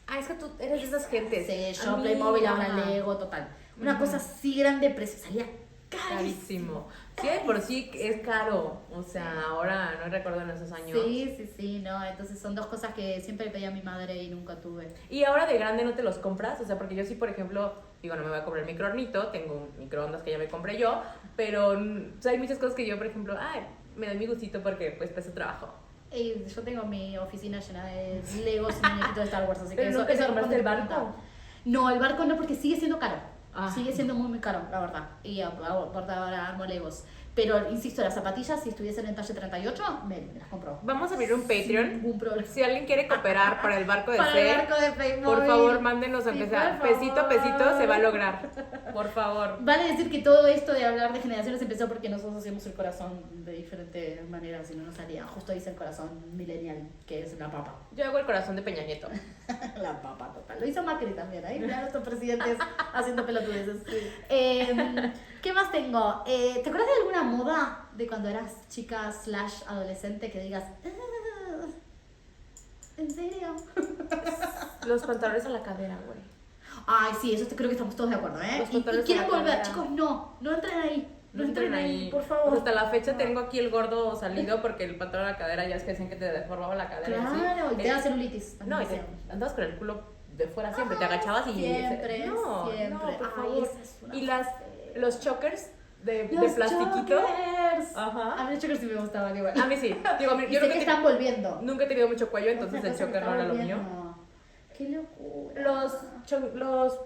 [SPEAKER 2] Ah, es que tú eres de esas gentes.
[SPEAKER 1] Sí, yo Playmobil, ahora Lego, total. Una cosa así grande, precio, salía carísimo.
[SPEAKER 2] Sí, de por sí es caro. O sea, ahora no recuerdo en esos años.
[SPEAKER 1] Sí, no. Entonces son dos cosas que siempre le pedí a mi madre y nunca tuve.
[SPEAKER 2] Y ahora de grande no te los compras, o sea, porque yo sí, por ejemplo, digo, no me voy a comprar el microornito, tengo un microondas que ya me compré yo, pero o sea, hay muchas cosas que yo, por ejemplo, me doy mi gustito porque pues pesa trabajo.
[SPEAKER 1] Y yo tengo mi oficina llena de Legos y muñequitos de Star Wars, así que
[SPEAKER 2] Pero
[SPEAKER 1] eso
[SPEAKER 2] nunca te
[SPEAKER 1] responde
[SPEAKER 2] compraste el
[SPEAKER 1] a tu
[SPEAKER 2] barco.
[SPEAKER 1] pregunta. No, el barco no, porque sigue siendo caro.
[SPEAKER 2] Ah.
[SPEAKER 1] Sigue siendo muy, muy caro, la verdad. Y aparte ahora armo Legos. Pero, insisto, las zapatillas, si estuviesen en talle 38, me las compro.
[SPEAKER 2] Vamos a abrir un Patreon.
[SPEAKER 1] Sin ningún problema.
[SPEAKER 2] Si alguien quiere cooperar para el barco de
[SPEAKER 1] Para
[SPEAKER 2] C,
[SPEAKER 1] el barco de Playmobil.
[SPEAKER 2] por favor, mándenos
[SPEAKER 1] Sí,
[SPEAKER 2] aunque sea
[SPEAKER 1] por
[SPEAKER 2] pesito a
[SPEAKER 1] favor.
[SPEAKER 2] pesito, se va a lograr. Por favor.
[SPEAKER 1] Vale decir que todo esto de hablar de generaciones empezó porque nosotros hacíamos el corazón de diferentes maneras y no nos salía. Justo dice el corazón millennial, que es la papa.
[SPEAKER 2] Yo hago el corazón de Peña Nieto.
[SPEAKER 1] La papa total. Lo hizo Macri también, ¿eh? Mira a nuestros presidentes haciendo pelotudeces. ¿Qué más tengo? ¿Te acuerdas de alguna moda de cuando eras chica / adolescente que digas, ¿en serio?
[SPEAKER 2] Los pantalones a la cadera, güey.
[SPEAKER 1] Ay, sí, eso creo que estamos todos de acuerdo, ¿eh?
[SPEAKER 2] Los
[SPEAKER 1] Y
[SPEAKER 2] pantalones
[SPEAKER 1] quieren
[SPEAKER 2] a la
[SPEAKER 1] volver,
[SPEAKER 2] cadera.
[SPEAKER 1] chicos, no entren ahí.
[SPEAKER 2] No entren ahí,
[SPEAKER 1] por favor.
[SPEAKER 2] Pues hasta la fecha tengo aquí el gordo salido porque el pantalón a la cadera ya es que decían que te deformaba la cadera.
[SPEAKER 1] Claro, y te da
[SPEAKER 2] da
[SPEAKER 1] celulitis.
[SPEAKER 2] No, y te andabas con el culo de fuera siempre, te agachabas y...
[SPEAKER 1] Siempre,
[SPEAKER 2] no,
[SPEAKER 1] siempre.
[SPEAKER 2] No, por
[SPEAKER 1] Ay,
[SPEAKER 2] favor.
[SPEAKER 1] esa es una
[SPEAKER 2] Y los chokers de
[SPEAKER 1] Los
[SPEAKER 2] plastiquito.
[SPEAKER 1] chokers.
[SPEAKER 2] Ajá.
[SPEAKER 1] A mí los chokers sí me gustaban igual.
[SPEAKER 2] A mí sí. Digo,
[SPEAKER 1] Y
[SPEAKER 2] yo
[SPEAKER 1] sé
[SPEAKER 2] creo
[SPEAKER 1] que
[SPEAKER 2] que
[SPEAKER 1] están volviendo.
[SPEAKER 2] nunca he tenido mucho cuello, entonces
[SPEAKER 1] Esa
[SPEAKER 2] el
[SPEAKER 1] cosa
[SPEAKER 2] choker
[SPEAKER 1] está
[SPEAKER 2] no era lo
[SPEAKER 1] volviendo.
[SPEAKER 2] mío.
[SPEAKER 1] Qué locura.
[SPEAKER 2] Los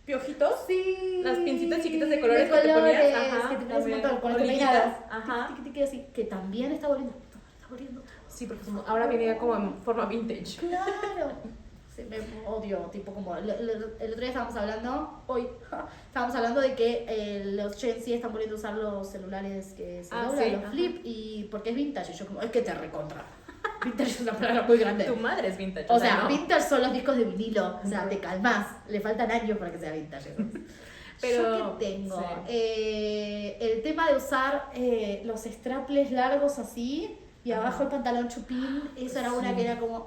[SPEAKER 2] piojitos.
[SPEAKER 1] Sí.
[SPEAKER 2] Las pincitas chiquitas de colores que te ponías, ajá,
[SPEAKER 1] que te ponías un
[SPEAKER 2] también.
[SPEAKER 1] montón con las
[SPEAKER 2] Orillitas,
[SPEAKER 1] peinadas.
[SPEAKER 2] ajá.
[SPEAKER 1] Tiqui, tiqui, tiqui, así, que también está volviendo. Está volviendo.
[SPEAKER 2] Sí, porque ahora viene ya como en forma vintage.
[SPEAKER 1] Claro. Sí, me odio, tipo como el otro día estábamos hablando, hoy estábamos hablando de que los Gen Z están volviendo a usar los celulares que se doblan,
[SPEAKER 2] sí,
[SPEAKER 1] los
[SPEAKER 2] ajá.
[SPEAKER 1] flip, y porque es vintage, y yo como, es que te recontra. Vintage es una palabra muy grande.
[SPEAKER 2] Tu madre es vintage.
[SPEAKER 1] O sea,
[SPEAKER 2] ¿no?
[SPEAKER 1] vintage son los discos de vinilo, o sea, te calmas, le faltan años para que sea vintage eso.
[SPEAKER 2] Pero,
[SPEAKER 1] ¿Yo qué tengo?
[SPEAKER 2] sí.
[SPEAKER 1] El tema de usar los straples largos así y abajo el pantalón chupín, eso era una
[SPEAKER 2] Sí.
[SPEAKER 1] que era como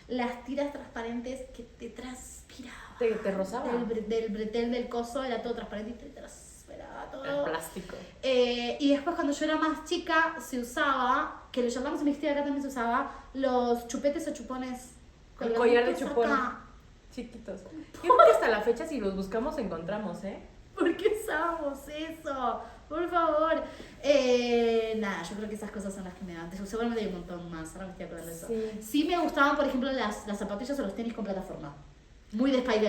[SPEAKER 1] las tiras transparentes que te transpiraban.
[SPEAKER 2] Te rozaba.
[SPEAKER 1] Del bretel del coso era todo transparente y te transpiraba todo.
[SPEAKER 2] El plástico.
[SPEAKER 1] Y después cuando yo era más chica se usaba, que lo llamamos en mi acá también se usaba, los chupetes o chupones.
[SPEAKER 2] El collar de
[SPEAKER 1] colgaditos
[SPEAKER 2] chupón.
[SPEAKER 1] acá.
[SPEAKER 2] Chiquitos. Yo creo que hasta la fecha si los buscamos encontramos, ¿eh?
[SPEAKER 1] ¿Por qué usábamos eso? Por favor. Nada, yo creo que esas cosas son las que me dan. Seguramente hay un montón más, ahora me estoy acordando de eso.
[SPEAKER 2] Sí.
[SPEAKER 1] Sí me gustaban, por ejemplo, las zapatillas o los tenis con plataforma. Muy de Spice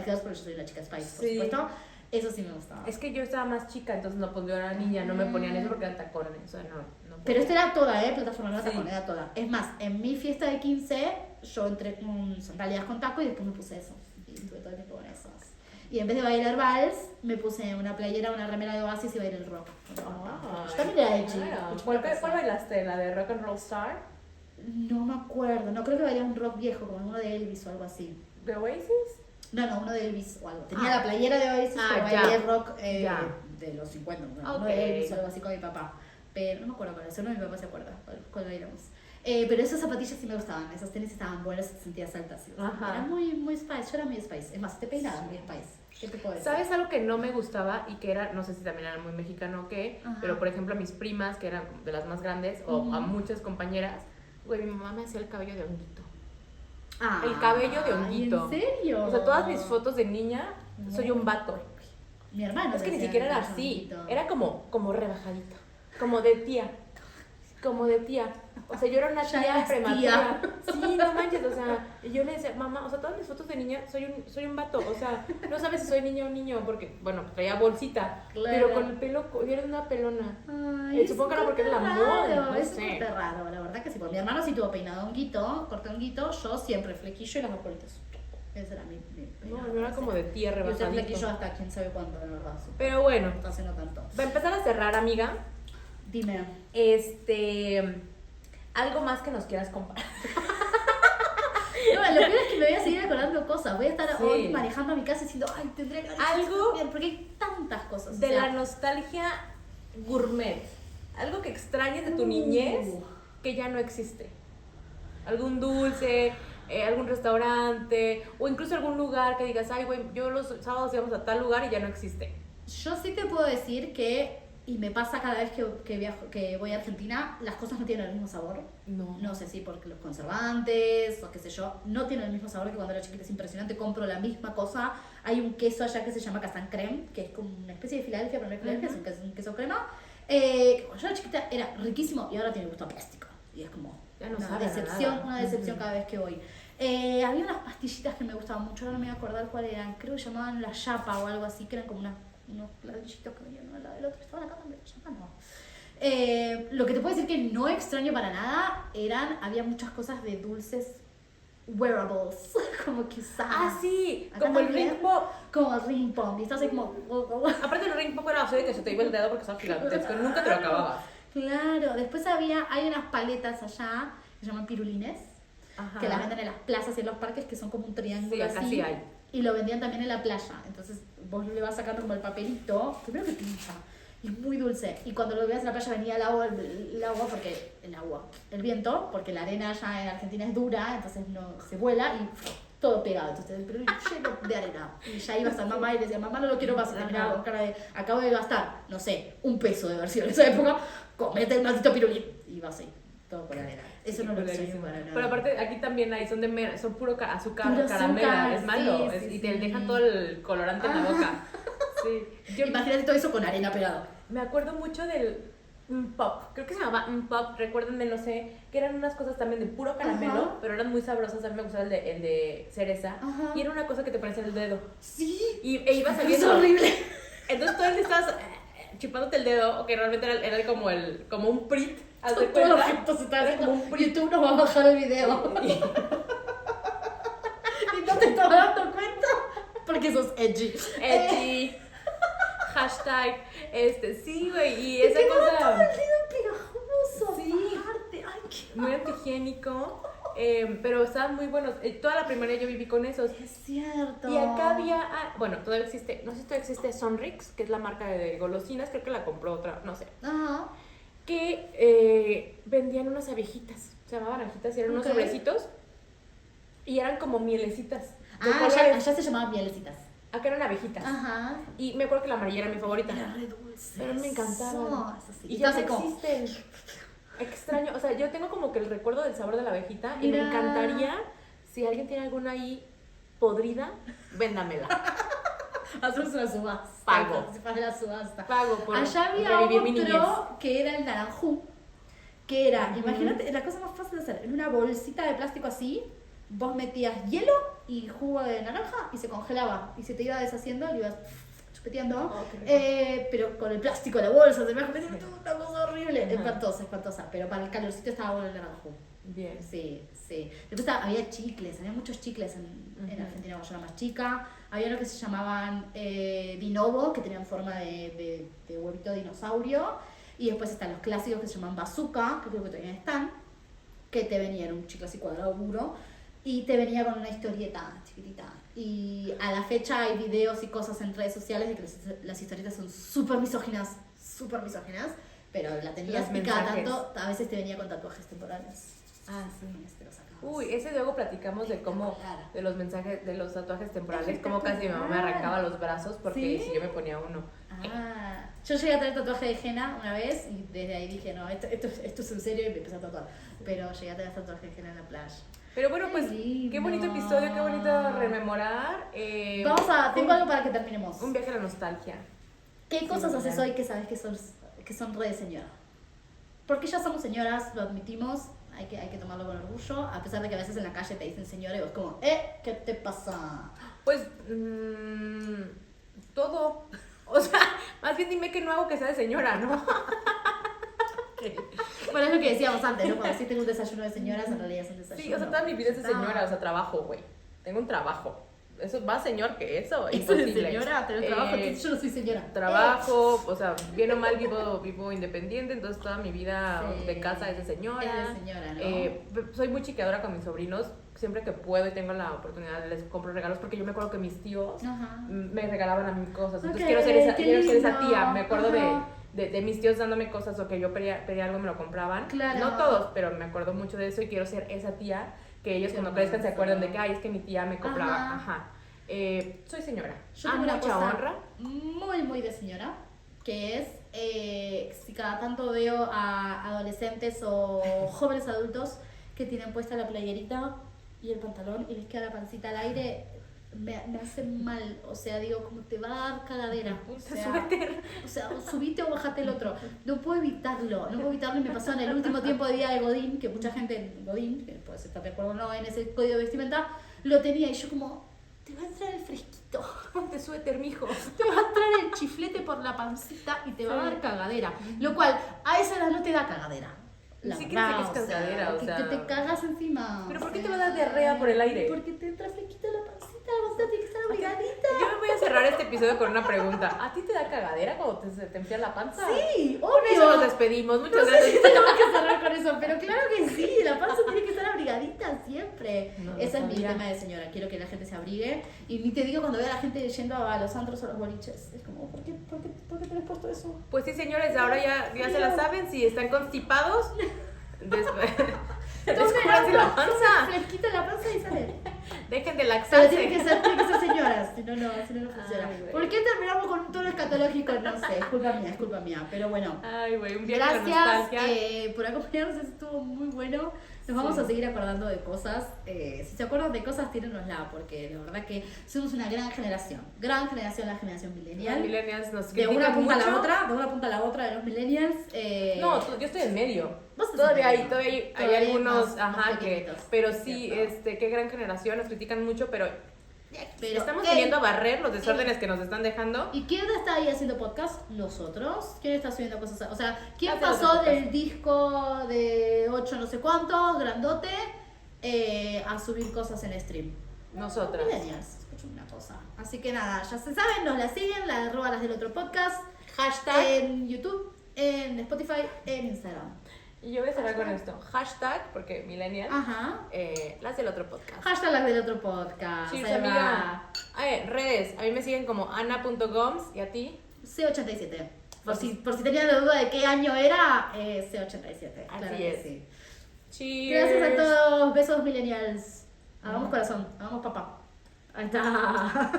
[SPEAKER 1] Girls, porque yo soy la chica Spice, por
[SPEAKER 2] Sí.
[SPEAKER 1] supuesto. Eso sí me gustaba.
[SPEAKER 2] Es que yo estaba más chica, entonces no, pues yo era niña, no me ponían eso porque eran tacones, o sea, no
[SPEAKER 1] Pero esta era toda, plataforma, no era
[SPEAKER 2] Sí.
[SPEAKER 1] tacón, era toda. Es más, en mi fiesta de 15, yo entré con sandalias con taco y después me puse eso. Y estuve todo el tiempo con esos. Y en vez de bailar vals, me puse una playera, una remera de Oasis y bailé el rock.
[SPEAKER 2] Ah,
[SPEAKER 1] Yo también era edgy.
[SPEAKER 2] claro. ¿Cuál bailaste? ¿La de Rock and Roll Star?
[SPEAKER 1] No me acuerdo, no creo que bailé un rock viejo, como uno de Elvis o algo así.
[SPEAKER 2] ¿De Oasis?
[SPEAKER 1] No, uno de Elvis o algo. Tenía la playera de Oasis, pero
[SPEAKER 2] ya.
[SPEAKER 1] bailé rock
[SPEAKER 2] Ya.
[SPEAKER 1] de los 50, uno
[SPEAKER 2] Ok.
[SPEAKER 1] de Elvis o algo así con mi papá. Pero no me acuerdo cuál es, solo mi papá se acuerda cuál bailamos. Pero esas zapatillas sí me gustaban, esos tenis estaban buenos, te sentías alta. Sí,
[SPEAKER 2] Ajá.
[SPEAKER 1] era muy Spice, yo era muy Spice. Es más, te peinaba muy Spice. ¿Qué te puedo decir?
[SPEAKER 2] ¿Sabes algo que no me gustaba y que era, no sé si también era muy mexicano o qué,
[SPEAKER 1] Ajá.
[SPEAKER 2] pero por ejemplo a mis primas, que eran de las más grandes, o a muchas compañeras, güey, mi mamá me hacía el cabello de honguito. El cabello de honguito.
[SPEAKER 1] ¿En serio?
[SPEAKER 2] O sea, todas mis fotos de niña, soy un vato.
[SPEAKER 1] Mi hermano.
[SPEAKER 2] Es que ni
[SPEAKER 1] decía
[SPEAKER 2] siquiera era
[SPEAKER 1] que
[SPEAKER 2] así,
[SPEAKER 1] honguito.
[SPEAKER 2] era como rebajadito, como de tía. O sea, yo era una
[SPEAKER 1] Ya
[SPEAKER 2] tía
[SPEAKER 1] eras
[SPEAKER 2] prematura.
[SPEAKER 1] tía.
[SPEAKER 2] Sí, no manches, o sea, y yo le decía, mamá, o sea, todas mis fotos de niña soy un vato, o sea, no sabes si soy niña o niño, porque, bueno, traía bolsita,
[SPEAKER 1] Claro.
[SPEAKER 2] pero con el pelo, yo era una pelona.
[SPEAKER 1] Ay,
[SPEAKER 2] Supongo que era
[SPEAKER 1] es
[SPEAKER 2] porque era la
[SPEAKER 1] súper
[SPEAKER 2] moda,
[SPEAKER 1] raro,
[SPEAKER 2] no
[SPEAKER 1] es
[SPEAKER 2] sé.
[SPEAKER 1] súper raro, la verdad que sí. Porque mi hermano sí tuvo peinado honguito, corté honguito, yo siempre flequillo y las bolitas. Ese era mi
[SPEAKER 2] No,
[SPEAKER 1] peinado.
[SPEAKER 2] yo era como de tía
[SPEAKER 1] Yo usé flequillo
[SPEAKER 2] rebajadito.
[SPEAKER 1] hasta quién sabe cuánto, de verdad.
[SPEAKER 2] Pero bueno,
[SPEAKER 1] No está haciendo tanto.
[SPEAKER 2] va a empezar a cerrar, amiga.
[SPEAKER 1] Dime.
[SPEAKER 2] Algo más que nos quieras compartir.
[SPEAKER 1] No, lo peor es que me voy a seguir acordando cosas. Voy a estar
[SPEAKER 2] Sí.
[SPEAKER 1] hoy manejando a mi casa diciendo, ay, tendré que
[SPEAKER 2] Algo
[SPEAKER 1] bien, porque hay tantas cosas.
[SPEAKER 2] De la nostalgia gourmet. Algo que extrañes de tu niñez que ya no existe. Algún dulce, algún restaurante, o incluso algún lugar que digas, ay, güey, yo los sábados íbamos a tal lugar y ya no existe.
[SPEAKER 1] Yo sí te puedo decir que, y me pasa cada vez que viajo, que voy a Argentina, las cosas no tienen el mismo sabor.
[SPEAKER 2] No.
[SPEAKER 1] No sé si porque los conservantes o qué sé yo, no tienen el mismo sabor que cuando era chiquita. Es impresionante, compro la misma cosa. Hay un queso allá que se llama Casan Creme, que es como una especie de Filadelfia, pero no es Filadelfia, es un queso crema. Que cuando yo era chiquita era riquísimo y ahora tiene gusto a plástico. Y es como
[SPEAKER 2] Ya no
[SPEAKER 1] una
[SPEAKER 2] sabe a
[SPEAKER 1] decepción,
[SPEAKER 2] nada.
[SPEAKER 1] una decepción cada vez que voy. Había unas pastillitas que me gustaban mucho, ahora no me voy a acordar cuáles eran. Creo que llamaban la chapa o algo así, que eran como unos ladrillitos que venían uno al lado del otro. Estaban acá también, la chapa no. Lo que te puedo decir que no extraño para nada había muchas cosas de dulces wearables, como que usabas.
[SPEAKER 2] Ah, sí,
[SPEAKER 1] Acá
[SPEAKER 2] como el
[SPEAKER 1] también.
[SPEAKER 2] ring pop.
[SPEAKER 1] Como el ring pop, y estás ahí como...
[SPEAKER 2] Aparte el ring pop era así de que se te iba el dedo porque estaba gigantesco, nunca te lo acababas.
[SPEAKER 1] Claro, después hay unas paletas allá que se llaman pirulines,
[SPEAKER 2] Ajá.
[SPEAKER 1] que las venden en las plazas y en los parques, que son como un triángulo
[SPEAKER 2] Sí, acá
[SPEAKER 1] así.
[SPEAKER 2] sí hay.
[SPEAKER 1] Y lo vendían también en la playa. Entonces vos le vas sacando como el papelito, primero que pincha, y es muy dulce. Y cuando lo veas en la playa venía el agua, el viento, porque la arena allá en Argentina es dura, entonces no se vuela y todo pegado. Entonces el pirulín lleno de arena. Y ya ibas a mamá y le decía, mamá, no lo quiero más. Y te miraba con cara de, acabo de gastar, no sé, $1 de versión en esa época, comete el maldito pirulín. Y vas ahí, todo con arena. Eso no lo extraño para nada.
[SPEAKER 2] Pero aparte aquí también hay, son puro azúcar,
[SPEAKER 1] Puro
[SPEAKER 2] caramela,
[SPEAKER 1] azúcar,
[SPEAKER 2] es malo,
[SPEAKER 1] sí, sí,
[SPEAKER 2] y te
[SPEAKER 1] sí.
[SPEAKER 2] dejan todo el colorante en la boca. Sí. Yo
[SPEAKER 1] Imagínate todo eso con arena pegado.
[SPEAKER 2] me acuerdo mucho del pop, creo que se llamaba pop, recuerden de no sé, que eran unas cosas también de puro caramelo,
[SPEAKER 1] Ajá.
[SPEAKER 2] pero eran muy sabrosas, a mí me gustaba el de cereza,
[SPEAKER 1] Ajá.
[SPEAKER 2] y era una cosa que te parecía en el dedo,
[SPEAKER 1] Sí.
[SPEAKER 2] e iba
[SPEAKER 1] Es
[SPEAKER 2] saliendo.
[SPEAKER 1] horrible.
[SPEAKER 2] Entonces todo el día estabas chupándote el dedo, que realmente era como un prit, haz de
[SPEAKER 1] Todos los
[SPEAKER 2] cuenta.
[SPEAKER 1] gestos se están
[SPEAKER 2] Era
[SPEAKER 1] haciendo.
[SPEAKER 2] como un prit.
[SPEAKER 1] YouTube nos va a bajar el video. Y no te estás dando cuenta porque sos edgy.
[SPEAKER 2] Edgy. Hashtag, sí, güey, y
[SPEAKER 1] Y
[SPEAKER 2] esa
[SPEAKER 1] te quedaba todo
[SPEAKER 2] cosa
[SPEAKER 1] el dedo pegajoso.
[SPEAKER 2] Sí.
[SPEAKER 1] Aparte. Ay, qué
[SPEAKER 2] muy antihigiénico, pero estaban muy buenos. Toda la primaria yo viví con esos.
[SPEAKER 1] es cierto.
[SPEAKER 2] Y acá había, bueno, todavía existe, no sé si todavía existe Sonrix, que es la marca de golosinas, creo que la compró otra, no sé,
[SPEAKER 1] Ajá.
[SPEAKER 2] que vendían unas abejitas, se llamaban abejitas y eran unos
[SPEAKER 1] Ok.
[SPEAKER 2] sobrecitos y eran como mielecitas. de
[SPEAKER 1] Ah,
[SPEAKER 2] colores.
[SPEAKER 1] allá se llamaban mielecitas.
[SPEAKER 2] Acá eran abejitas.
[SPEAKER 1] Ajá.
[SPEAKER 2] Y me acuerdo que la amarilla era mi favorita.
[SPEAKER 1] Era re dulce.
[SPEAKER 2] Pero me encantaban.
[SPEAKER 1] Sí.
[SPEAKER 2] Y ya no
[SPEAKER 1] entonces, como,
[SPEAKER 2] existen. Extraño, o sea, yo tengo como que el recuerdo del sabor de la abejita y me
[SPEAKER 1] Mira.
[SPEAKER 2] encantaría, si alguien tiene alguna ahí podrida, véndamela.
[SPEAKER 1] hacemos una subasta.
[SPEAKER 2] Pago.
[SPEAKER 1] Se paga la subasta.
[SPEAKER 2] Pago por
[SPEAKER 1] Allá había
[SPEAKER 2] revivir mi niñez.
[SPEAKER 1] otro que era el naranjú, que era, imagínate, la cosa más fácil de hacer, en una bolsita de plástico así, vos metías hielo y jugo de naranja y se congelaba y se te iba deshaciendo, lo ibas chupeteando,
[SPEAKER 2] Oh, qué rico.
[SPEAKER 1] pero con el plástico de la bolsa, se me iba metiendo una cosa horrible,
[SPEAKER 2] Ajá.
[SPEAKER 1] espantosa, pero para el calorcito estaba bueno el naranjú.
[SPEAKER 2] Bien.
[SPEAKER 1] Sí. Después había chicles, había muchos chicles en Argentina cuando yo era más chica. Había unos que se llamaban Dinobo, que tenían forma de huevito de dinosaurio. Y después están los clásicos que se llaman Bazooka, que creo que todavía están, que te venían un chicle así cuadrado duro y te venía con una historieta chiquitita. Y a la fecha hay videos y cosas en redes sociales de que las historietas son súper misóginas, pero la tenías
[SPEAKER 2] Los
[SPEAKER 1] y cada
[SPEAKER 2] mensajes.
[SPEAKER 1] tanto a veces te venía con tatuajes temporales.
[SPEAKER 2] Ah, sí.
[SPEAKER 1] Te lo sacabas.
[SPEAKER 2] Uy, ese luego platicamos de cómo, de los mensajes, de los tatuajes temporales, cómo casi mi mamá me arrancaba los brazos porque
[SPEAKER 1] ¿Sí?
[SPEAKER 2] si yo me ponía uno.
[SPEAKER 1] Yo llegué a tener tatuaje de henna una vez y desde ahí dije, no, esto es en serio y me empecé a tatuar. Pero llegué a tener tatuaje de henna en la playa.
[SPEAKER 2] Pero bueno, pues,
[SPEAKER 1] Qué lindo.
[SPEAKER 2] qué bonito episodio, qué bonito rememorar.
[SPEAKER 1] Tengo algo para que terminemos.
[SPEAKER 2] Un viaje a la nostalgia.
[SPEAKER 1] ¿Qué cosas
[SPEAKER 2] Sí,
[SPEAKER 1] haces
[SPEAKER 2] claro.
[SPEAKER 1] hoy que sabes que son re de señora? Porque ya somos señoras, lo admitimos, hay que tomarlo con orgullo, a pesar de que a veces en la calle te dicen señora y vos como, ¿qué te pasa?
[SPEAKER 2] Pues, todo. O sea, más bien dime que no hago que sea de señora, ¿no?
[SPEAKER 1] Bueno, es lo que decíamos antes, ¿no? Cuando sí tengo un desayuno de señoras, en realidad es un desayuno.
[SPEAKER 2] Sí, o sea, toda mi vida es de señora, o sea, trabajo, güey. Tengo un trabajo. Eso más señor que eso,
[SPEAKER 1] ¿Eso de
[SPEAKER 2] imposible.
[SPEAKER 1] señora? ¿Tenés trabajo? Entonces yo no soy señora.
[SPEAKER 2] Trabajo, o sea, bien o mal vivo independiente, entonces toda mi vida
[SPEAKER 1] Sí.
[SPEAKER 2] de casa es de señora.
[SPEAKER 1] Es de señora, ¿no?
[SPEAKER 2] Soy muy chiqueadora con mis sobrinos, siempre que puedo y tengo la oportunidad les compro regalos porque yo me acuerdo que mis tíos
[SPEAKER 1] Ajá.
[SPEAKER 2] me regalaban a mí cosas, entonces
[SPEAKER 1] Ok,
[SPEAKER 2] quiero ser esa
[SPEAKER 1] lindo.
[SPEAKER 2] tía, me acuerdo
[SPEAKER 1] Ajá.
[SPEAKER 2] de mis tíos dándome cosas o que yo pedía algo y me lo compraban,
[SPEAKER 1] Claro.
[SPEAKER 2] no todos, pero me acuerdo mucho de eso y quiero ser esa tía que ellos
[SPEAKER 1] Qué
[SPEAKER 2] cuando crezcan se
[SPEAKER 1] hermoso.
[SPEAKER 2] acuerdan de que, ay, es que mi tía me compraba,
[SPEAKER 1] Ajá.
[SPEAKER 2] ajá. Soy señora,
[SPEAKER 1] Yo
[SPEAKER 2] a
[SPEAKER 1] tengo una
[SPEAKER 2] mucha
[SPEAKER 1] cosa
[SPEAKER 2] honra.
[SPEAKER 1] muy, muy de señora, que es si cada tanto veo a adolescentes o jóvenes adultos que tienen puesta la playerita y el pantalón y les queda la pancita al aire, me hace mal. O sea, digo, como te va a dar cagadera. O sea, o subite o bajate el otro. No puedo evitarlo, y me pasó en el último tiempo de día de Godín, que mucha gente en Godín, que puede estar de acuerdo o no en ese código de vestimenta, lo tenía y yo como, te va a entrar el fresquito,
[SPEAKER 2] Ponte suéter, mijo.
[SPEAKER 1] te va a entrar el chiflete por la pancita y te va a dar cagadera. Lo cual, a esa edad no te da cagadera.
[SPEAKER 2] Ni
[SPEAKER 1] La
[SPEAKER 2] siquiera sé
[SPEAKER 1] verdad,
[SPEAKER 2] que es cagadera, o
[SPEAKER 1] que
[SPEAKER 2] sea.
[SPEAKER 1] te cagas encima.
[SPEAKER 2] ¿Pero
[SPEAKER 1] o
[SPEAKER 2] por qué te
[SPEAKER 1] sea,
[SPEAKER 2] va a dar diarrea por el aire?
[SPEAKER 1] Porque te entra fresquito la pancita, la pancita tiene que estar abrigadita.
[SPEAKER 2] Yo me voy a cerrar este episodio con una pregunta. ¿A ti te da cagadera cuando te enfría la panza?
[SPEAKER 1] Sí,
[SPEAKER 2] Con eso nos
[SPEAKER 1] obvio.
[SPEAKER 2] despedimos. Muchas
[SPEAKER 1] No sé
[SPEAKER 2] gracias.
[SPEAKER 1] si tenemos que cerrar con eso, pero claro que sí, la panza tiene que estar abrigadita siempre.
[SPEAKER 2] No,
[SPEAKER 1] Ese es mi
[SPEAKER 2] sabía.
[SPEAKER 1] tema de señora, quiero que la gente se abrigue. Y ni te digo cuando veo a la gente yendo a los antros o a los boliches, es como, ¿por qué tenés puesto eso?
[SPEAKER 2] Pues sí, señores, ahora ya se la saben. Si están constipados, descúbranse la panza.
[SPEAKER 1] Fresquita la panza y sale.
[SPEAKER 2] Dejen de
[SPEAKER 1] Pero
[SPEAKER 2] laxarse.
[SPEAKER 1] tiene que ser señoras, si no funciona.
[SPEAKER 2] Ay, güey.
[SPEAKER 1] ¿Por qué terminamos con un tono escatológico? No sé, es culpa mía, pero bueno.
[SPEAKER 2] Ay, güey, un viaje a la
[SPEAKER 1] Gracias
[SPEAKER 2] nostalgia.
[SPEAKER 1] por acompañarnos, estuvo muy bueno. Nos vamos a seguir acordando de cosas. Si se acuerdan de cosas, tírenosla, porque la verdad que somos una gran generación la generación
[SPEAKER 2] Los
[SPEAKER 1] millennial.
[SPEAKER 2] millennials nos
[SPEAKER 1] De una
[SPEAKER 2] critican
[SPEAKER 1] punta a
[SPEAKER 2] mucho.
[SPEAKER 1] la otra, de los millennials.
[SPEAKER 2] No, yo estoy en medio.
[SPEAKER 1] Vos estás
[SPEAKER 2] Todavía
[SPEAKER 1] en
[SPEAKER 2] hay,
[SPEAKER 1] medio.
[SPEAKER 2] hay
[SPEAKER 1] Todavía hay
[SPEAKER 2] algunos,
[SPEAKER 1] más
[SPEAKER 2] ajá, que,
[SPEAKER 1] pequeñitos,
[SPEAKER 2] pero
[SPEAKER 1] es
[SPEAKER 2] sí,
[SPEAKER 1] cierto.
[SPEAKER 2] qué gran generación, nos critican mucho, pero estamos
[SPEAKER 1] ¿qué?
[SPEAKER 2] viniendo a barrer los desórdenes que nos están dejando.
[SPEAKER 1] ¿Y quién está ahí haciendo podcast? Nosotros. ¿Quién está subiendo cosas? O sea, ¿quién
[SPEAKER 2] Hace otro
[SPEAKER 1] pasó
[SPEAKER 2] podcast.
[SPEAKER 1] del disco de 8 no sé cuántos, grandote, a subir cosas en stream?
[SPEAKER 2] Nosotras.
[SPEAKER 1] Millennials, escucho una cosa. Así que nada, ya se saben, nos la siguen, la arroba las del otro podcast,
[SPEAKER 2] Hashtag.
[SPEAKER 1] en YouTube, en Spotify, en Instagram.
[SPEAKER 2] Y yo voy a cerrar con esto. Hashtag, porque millennial,
[SPEAKER 1] Ajá.
[SPEAKER 2] las del otro podcast.
[SPEAKER 1] Hashtag las del otro podcast.
[SPEAKER 2] Cheers,
[SPEAKER 1] Ahí va.
[SPEAKER 2] amiga. Redes, a mí me siguen como ana.goms y a ti.
[SPEAKER 1] C87. Por si tenían la duda de qué año era, C87.
[SPEAKER 2] Así
[SPEAKER 1] Claro que
[SPEAKER 2] es.
[SPEAKER 1] sí.
[SPEAKER 2] Cheers.
[SPEAKER 1] Gracias a todos. Besos millennials. Hagamos corazón. Hagamos papá. Ahí está.